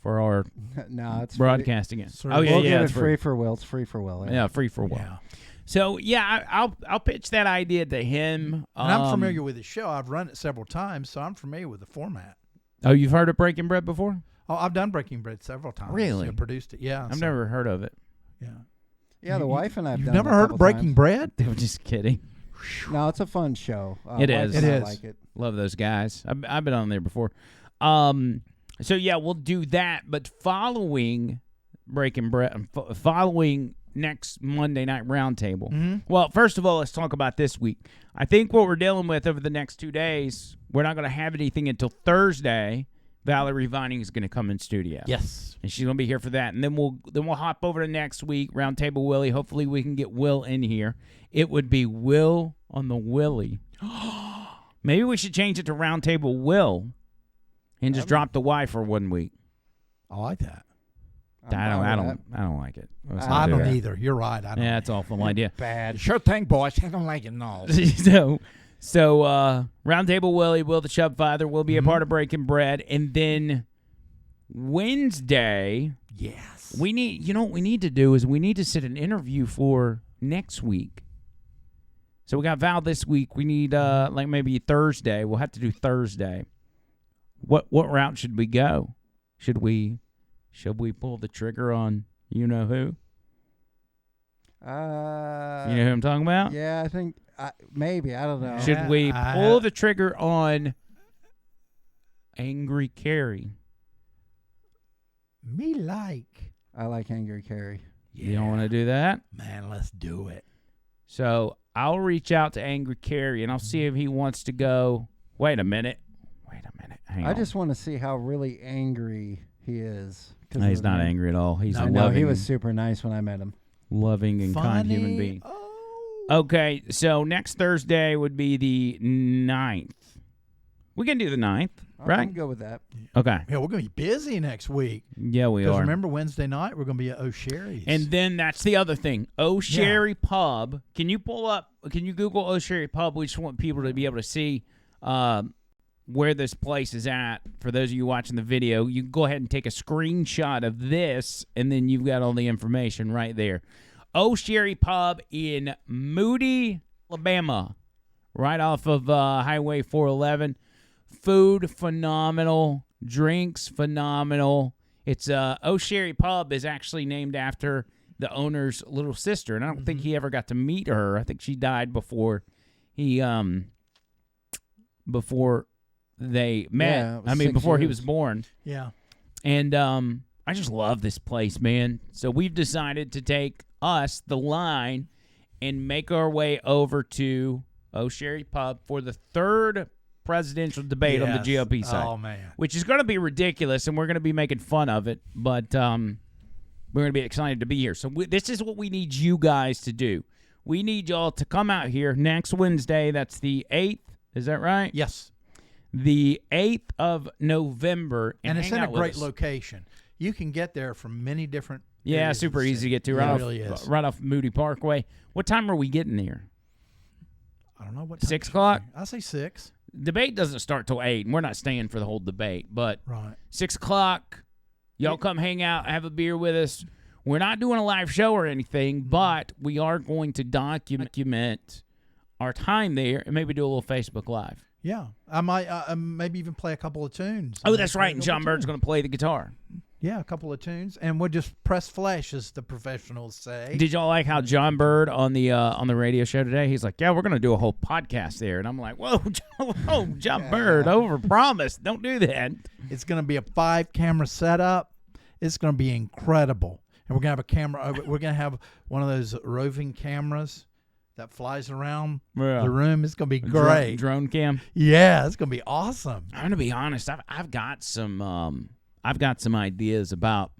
our No, it's broadcasting it. Free. Oh, yeah, We'll yeah. get It's it free for Will. It's free for Will. Yeah, free for Will. Yeah. So, yeah, I'll pitch that idea to him. And I'm familiar with his show. I've run it several times, so I'm familiar with the format. Oh, you've heard of Breaking Bread before? Oh, I've done Breaking Bread several times. Really? I produced it. Yeah. I've never heard of it. Yeah. Yeah, the wife and I've You've done never it a heard couple of Breaking times. Bread? I'm just kidding. No, it's a fun show. It Wife is. and It I is. like it. Love those guys. I've been on there before. So, yeah, we'll do that. But following Breaking Bread, following next Monday Night Roundtable. Well, first of all, let's talk about this week. I think what we're dealing with over the next 2 days, we're not going to have anything until Thursday. Valerie Vining is going to come in studio. Yes. And she's going to be here for that. And then we'll hop over to next week, Roundtable Willie. Hopefully we can get Will in here. It would be Will on the Willie. Maybe we should change it to Roundtable Will and just drop the Y for 1 week. I like that. I don't like it. Let's not I do don't that. either. You're right. I don't. Yeah, it's an awful idea. Bad. Sure thing, boys. I don't like it, no. So Roundtable Willie, Will the Chubb Father will be a part of Breaking Bread. And then Wednesday, Yes. we need, what we need to do is we need to set an interview for next week. So we got Val this week. We need maybe Thursday. We'll have to do Thursday. What route should we go? Should we pull the trigger on you know who? You know who I'm talking about? Yeah, I think maybe. I don't know. Should we pull the trigger on Angry Carrie? Me like. I like Angry Carrie. You don't want to do that? Man, let's do it. So I'll reach out to Angry Carrie and I'll see if he wants to go. Wait a minute. Hang on. I just want to see how really angry he is. No, he's not angry at all. He's a No, loving, he was super nice when I met him. loving and kind human being. Oh. Okay, so next Thursday would be the 9th. We can do the 9th, I right? can go with that. Okay. Yeah, we're going to be busy next week. Yeah, we Because are. remember, Wednesday night, we're going to be at O'Sherry's. And then that's the other thing. O'Sherry Pub. Can you Google O'Sherry Pub? We just want people to be able to see where this place is at. For those of you watching the video, you can go ahead and take a screenshot of this, and then you've got all the information right there. O'Sherry Pub in Moody, Alabama, right off of Highway 411. Food phenomenal, drinks phenomenal. It's O'Sherry Pub is actually named after the owner's little sister, and I don't think he ever got to meet her. I think she died before they met. Yeah, it was I mean, 6 before he years. was born. yeah. And I just love this place, man. So we've decided to take us, the line, and make our way over to O'Sherry Pub for the third presidential debate on the Yes. GOP side. Oh, man. Which is going to be ridiculous, and we're going to be making fun of it, but we're going to be excited to be here. So this is what we need you guys to do. We need y'all to come out here next Wednesday. That's the 8th. Is that right? Yes. The 8th of November. And it's hang in a out with great us. location. You can get there from many different. Yeah, areas of super the easy to city. get to. Yeah, Right it off, really is. right off Moody Parkway. What time are we getting there? I don't know what. Time 6 it should o'clock? be. I'll say 6. Debate doesn't start till 8, and we're not staying for the whole debate. But Right. 6 o'clock, y'all come hang out, have a beer with us. We're not doing a live show or anything, but we are going to document our time there and maybe do a little Facebook Live. Yeah, I might maybe even play a couple of tunes. Oh, that's right. And John Bird's going to play the guitar. Yeah, a couple of tunes, and we'll just press flesh, as the professionals say. Did y'all like how John Bird on the radio show today? He's like, "Yeah, we're going to do a whole podcast there," and I'm like, "Whoa, John Bird, overpromised. Don't do that." It's going to be a 5-camera setup. It's going to be incredible, and we're going to have a camera. We're going to have one of those roving cameras that flies around Yeah. the room. It's going to be great. Drone cam. Yeah, it's going to be awesome. I'm going to be honest. I've got some ideas about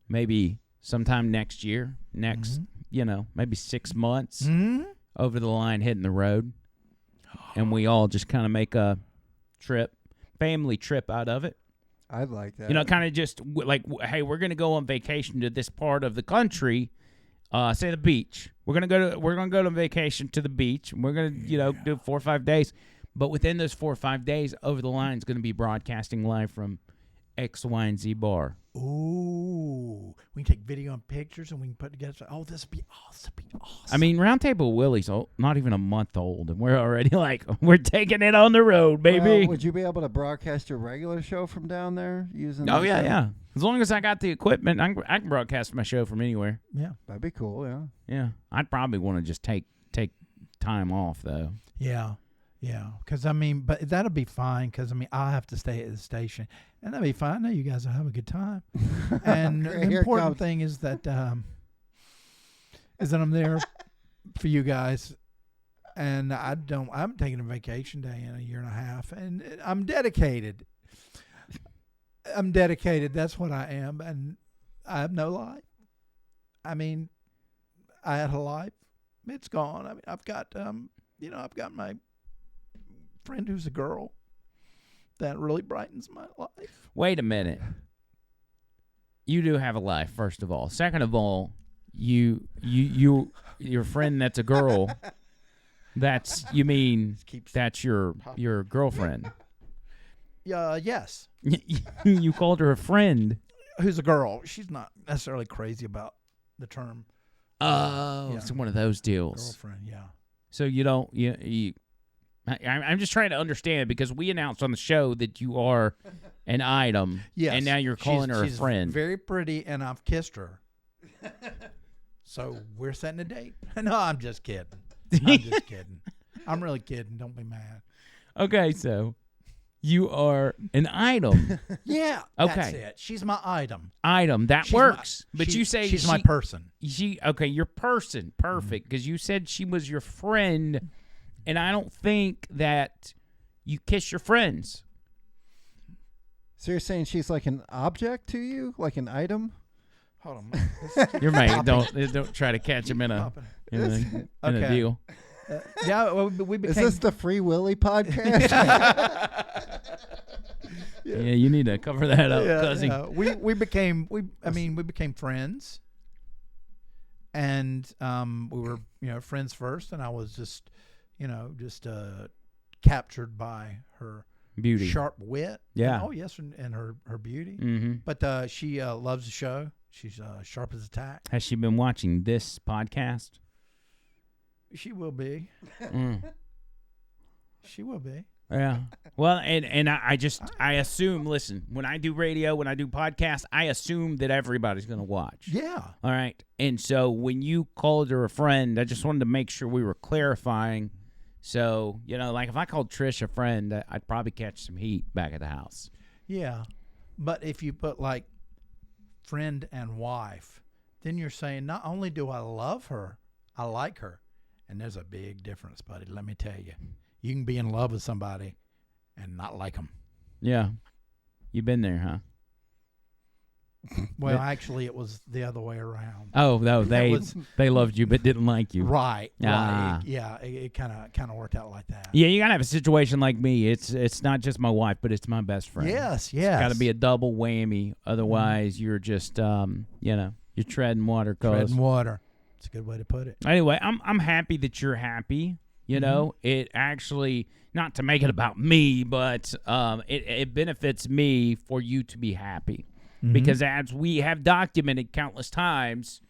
maybe sometime next year, maybe 6 months Mm-hmm. over the line hitting the road, and we all just kind of make a family trip out of it. I'd like that. Kind of just hey, we're going to go on vacation to this part of the country, say the beach. We're going to go to vacation to the beach, and we're going to, do 4 or 5 days. But within those 4 or 5 days, Over the Line is going to be broadcasting live from X, Y, and Z bar. Ooh, we can take video and pictures, and we can put together. Oh, this would be awesome. I mean, Roundtable Willie's not even a month old, and we're already we're taking it on the road, baby. Well, would you be able to broadcast your regular show from down there using? Oh, that yeah, show? yeah. As long as I got the equipment, I can broadcast my show from anywhere. Yeah, That'd be cool. Yeah. Yeah. I'd probably want to just take time off, though. yeah. Because but that'll be fine. Because I'll have to stay at the station, and that'll be fine. I know you guys will have a good time. And Okay, the here it important comes. thing is that I'm there for you guys, and I haven't taken a vacation day in a year and a half, and I'm dedicated. That's what I am, and I have no life. I had a life. It's gone. I've got I've got my friend who's a girl that really brightens my life. Wait a minute. You do have a life, first of all. Second of all, your friend that's a girl, that's your girlfriend. Yes. You called her a friend. Who's a girl? She's not necessarily crazy about the term Oh, Yeah. it's one of those deals. girlfriend. Yeah. So you don't I'm just trying to understand, because we announced on the show that you are an item, Yes. and now you're calling her a she's friend. Very pretty, and I've kissed her. So we're setting a date. No, I'm just kidding. I'm just kidding. I'm really kidding. Don't be mad. Okay, so you are an item. Yeah. That's Okay. it. She's my item. Item that She's my- works, but she- you say she's my person. Your person, perfect, because you said she was your friend, and I don't think that you kiss your friends. So you're saying she's like an object to you, like an item? Hold on. Your mate, don't try to catch him in a Okay. deal. Yeah, well, we became. Is this the Free Willy podcast? Yeah, you need to cover that up, cousin. We became friends, and we were friends first, and I was just captured by her Beauty. sharp wit. Yeah. And, oh yes, and her beauty. Mm-hmm. But she loves the show. She's sharp as a tack. Has she been watching this podcast? She will be. Mm. She will be. Yeah. Well, and I assume, listen, when I do radio, when I do podcasts, I assume that everybody's going to watch. Yeah. All right. And so when you called her a friend, I just wanted to make sure we were clarifying. So, if I called Trish a friend, I'd probably catch some heat back at the house. Yeah. But if you put like friend and wife, then you're saying not only do I love her, I like her. And there's a big difference, buddy. Let me tell you. You can be in love with somebody and not like them. Yeah. You've been there, huh? Well, actually, it was the other way around. Oh no, they was- they loved you but didn't like you. Right. Ah. Right. Yeah. It kind of worked out like that. Yeah, you gotta have a situation like me. It's not just my wife, but it's my best friend. Yes. Yes. Got to be a double whammy. Otherwise, you're just you're treading water. treading water. It's a good way to put it. Anyway, I'm happy that you're happy. You know, it actually, not to make it about me, but it benefits me for you to be happy. Because as we have documented countless times,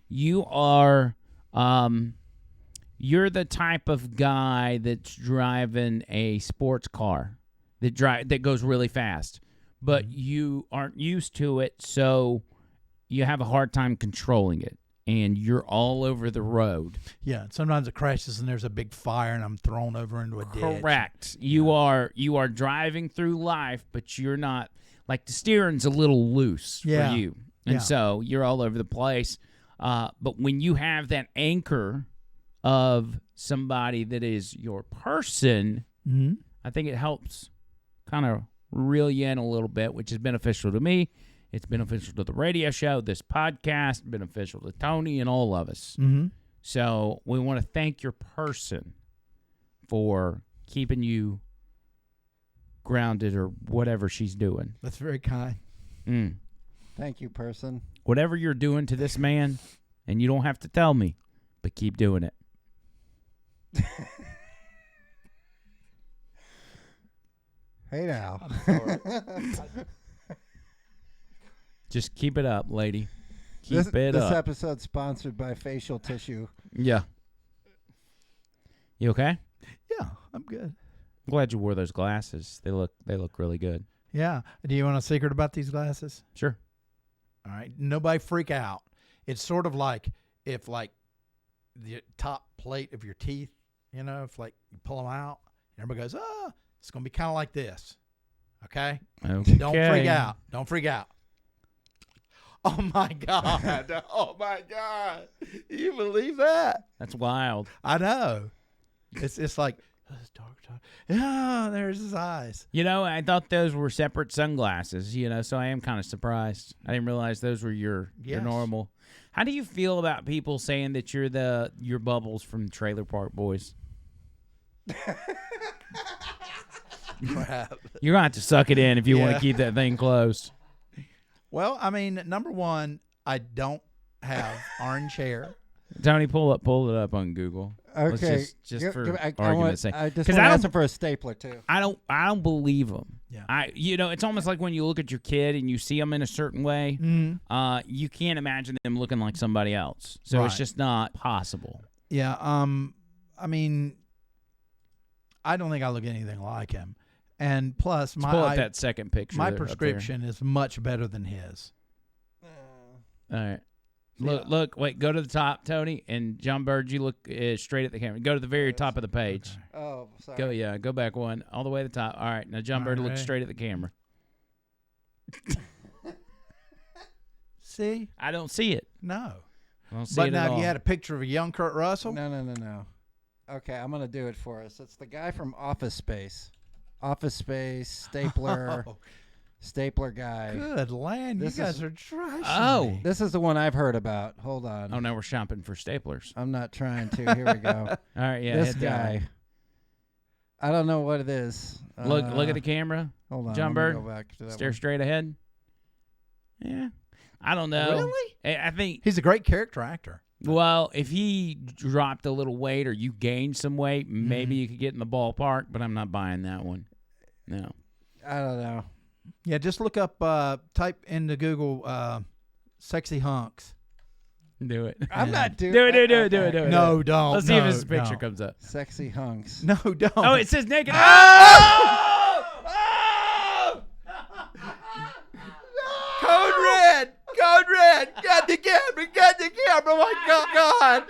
you are you're the type of guy that's driving a sports car that goes really fast, but you aren't used to it, so you have a hard time controlling it. And you're all over the road. Yeah. Sometimes it crashes and there's a big fire and I'm thrown over into a ditch. Correct. You are driving through life, but you're not, like, the steering's a little loose Yeah. for you. And Yeah. so you're all over the place. But when you have that anchor of somebody that is your person, Mm-hmm. I think it helps kind of reel you in a little bit, which is beneficial to me. It's beneficial to the radio show, this podcast, beneficial to Tony and all of us. Mm-hmm. So we want to thank your person for keeping you grounded or whatever she's doing. That's very kind. Thank you, person. Whatever you're doing to this man, and you don't have to tell me, but keep doing it. Hey now. Just keep it up, lady. Keep it this up. episode's sponsored by Facial Tissue. Yeah. You okay? Yeah, I'm good. I'm glad you wore those glasses. They look really good. Yeah. Do you want a secret about these glasses? Sure. All right. Nobody freak out. It's sort of like if like the top plate of your teeth, if like you pull them out, everybody goes, it's going to be kind of like this. Okay? Okay. Don't freak out. Don't freak out. Oh my God. Oh my God. You believe that? That's wild. I know. It's like, it's dark. Yeah, there's his eyes. I thought those were separate sunglasses, so I am kind of surprised. I didn't realize those were your Yes. normal. How do you feel about people saying that you're your Bubbles from Trailer Park Boys? Crap. You're going to have to suck it in if you want Yeah. to keep that thing closed. Well, I mean, number one, I don't have orange hair. Tony, pull it up on Google. Let's Okay. just for I argument's sake. just 'Cause want I to don't- ask him for a stapler too. I don't believe them. Yeah. It's almost like when you look at your kid and you see them in a certain way. You can't imagine them looking like somebody else. So it's Right. just not possible. Yeah. I mean, I don't think I look anything like him. And plus, Let's pull up that second picture. my there, up there. prescription is much better than his. All right. Look, wait, go to the top, Tony, and John Bird, you look straight at the camera. Go to the very top of the page. Oh, sorry. Go back one, all the way to the top. All right, now John Bird, look Alright. straight at the camera. See? I don't see it. No. I don't see But it now, at if all. you had a picture of a young Kurt Russell, No. Okay, I'm gonna do it for us. It's the guy from Office Space. Office Space, stapler, Oh, stapler guy. good land. This You guys is- are trashing Oh. me. This is the one I've heard about. Hold on. Oh, now we're shopping for staplers. I'm not trying to. Here we go. All right, yeah. This head down. guy. I don't know what it is. Look at the camera. Hold on. John let me Bird, Go back to that Stare one. straight ahead. Yeah. I don't know. Really? I think, He's a great character actor. well, if he dropped a little weight or you gained some weight, maybe you could get in the ballpark, but I'm not buying that one. No. I don't know. Yeah, just look up, type into Google, sexy hunks. Do it. I'm not doing. Do it. okay. No, don't. Let's see if his picture comes up. Sexy hunks. No, don't. Oh, it says naked. Code red! Code red! Got the camera! Got the camera! My God!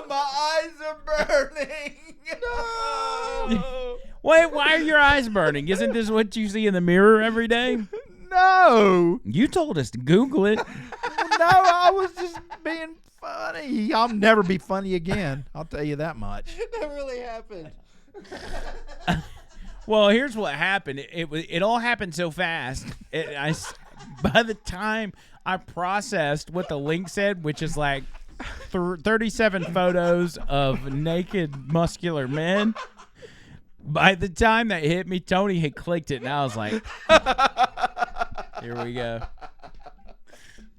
My eyes are burning! No! Wait, why are your eyes burning? Isn't this what you see in the mirror every day? No! You told us to Google it. No, I was just being funny. I'll never be funny again. I'll tell you that much. That really happened. Well, here's what happened. It all happened so fast. By the time I processed what the link said, which is like 37 photos of naked, muscular men. By the time that hit me, Tony had clicked it, and I was like, here we go.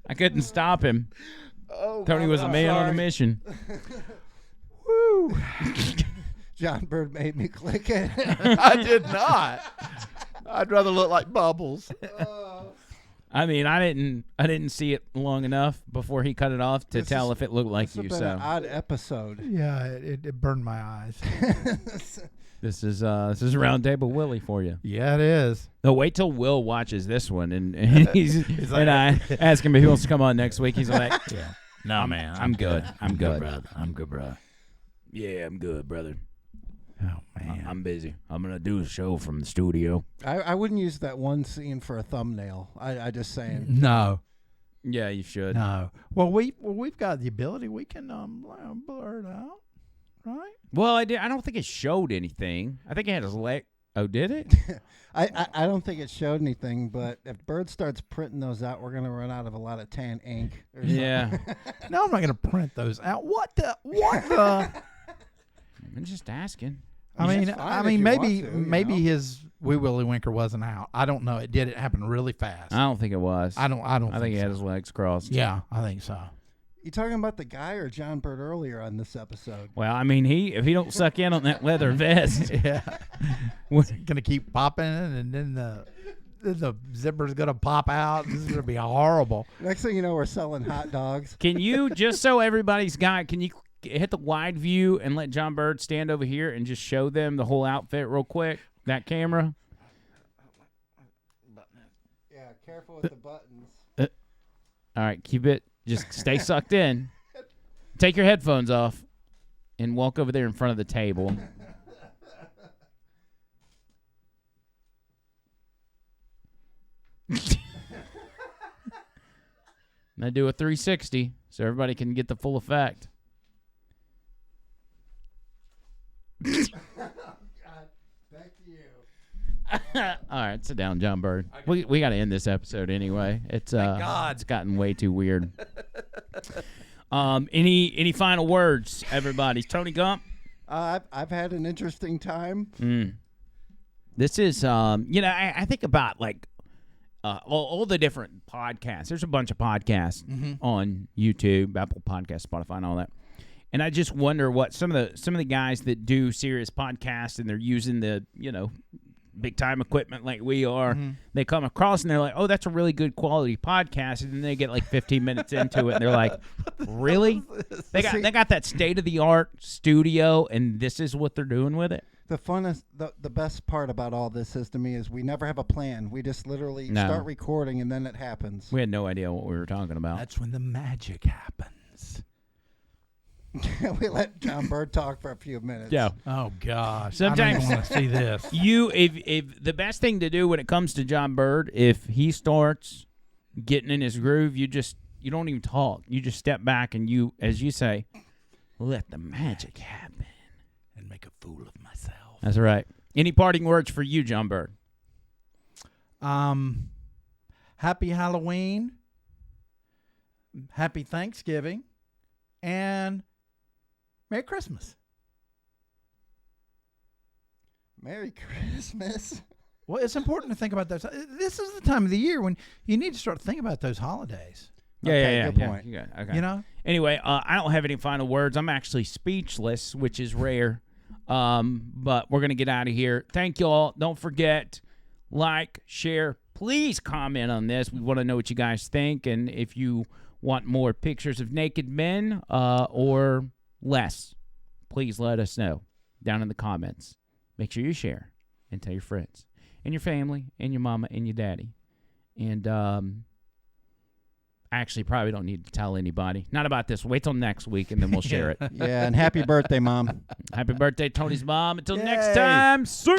I couldn't stop him. Tony was a man on a mission. Woo. John Bird made me click it. I did not. I'd rather look like Bubbles. I mean, I didn't see it long enough before he cut it off to tell if it looked like you. It's been an odd episode. Yeah, it burned my eyes. This is Round Table Willie for you. Yeah, it is. No, wait till Will watches this one, and he's like, and I ask him if he wants to come on next week. He's like, Yeah. No, man. I'm good. I'm good. brother. I'm good, brother. Yeah, I'm good, brother. Oh, man. I'm busy. I'm gonna do a show from the studio. I wouldn't use that one scene for a thumbnail. I just saying. No. Yeah, you should. No. Well, we've got the ability. We can blur it out, right? Well, I don't think it showed anything. I think it had his leg. Oh, did it? I don't think it showed anything, but if Bird starts printing those out, we're gonna run out of a lot of tan ink. Or Yeah. No, I'm not going to print those out. What the? I'm just asking. That's fine if you want to, you maybe know. his Wee Willie Winker wasn't out. I don't know. It happened really fast. I don't think it was. I don't I think think he so. had his legs crossed. Yeah, I think so. You talking about the guy or John Bird earlier on this episode? Well, I mean, if he don't suck in on that leather vest, Yeah. Gonna keep popping, and then the zipper's gonna pop out. This is gonna be horrible. Next thing you know, we're selling hot dogs. can you just so everybody's got? Can you hit the wide view and let John Bird stand over here and just show them the whole outfit real quick? That camera. Yeah, careful with the buttons. All right, keep it. Just stay sucked in. Take your headphones off and walk over there in front of the table. Now do a 360 so everybody can get the full effect. Back to you. All right, sit down, John Bird. We got to end this episode anyway. It's it's gotten way too weird. Any final words, everybody? Tony Gump. I've had an interesting time. This is I think about like all the different podcasts. There's a bunch of podcasts on YouTube, Apple Podcasts, Spotify, and all that. And I just wonder what some of the guys that do serious podcasts and they're using the big time equipment like we are, they come across and they're like, oh, that's a really good quality podcast, and then they get like 15 minutes into it and they're like, really? They got that state of the art studio and this is what they're doing with it. The funnest, the best part about all this is to me is we never have a plan. We just literally start recording and then it happens. We had no idea what we were talking about. That's when the magic happens. We let John Bird talk for a few minutes. Yeah. Oh gosh. Sometimes- I don't want to see this. If the best thing to do when it comes to John Bird, if he starts getting in his groove, you don't even talk. You just step back and you, as you say, let the magic happen. And make a fool of myself. That's right. Any parting words for you, John Bird? Happy Halloween. Happy Thanksgiving. And Merry Christmas. Merry Christmas. Well, it's important to think about those. This is the time of the year when you need to start thinking about those holidays. Okay, good point. Okay. You know? Anyway, I don't have any final words. I'm actually speechless, which is rare. But we're going to get out of here. Thank you all. Don't forget, like, share. Please comment on this. We want to know what you guys think. And if you want more pictures of naked men or less, please let us know down in the comments. Make sure you share and tell your friends and your family and your mama and your daddy. And actually probably don't need to tell anybody. Not about this. Wait till next week and then we'll share it. Yeah, and happy birthday, Mom. Happy birthday, Tony's mom. Until Yay. next time. See.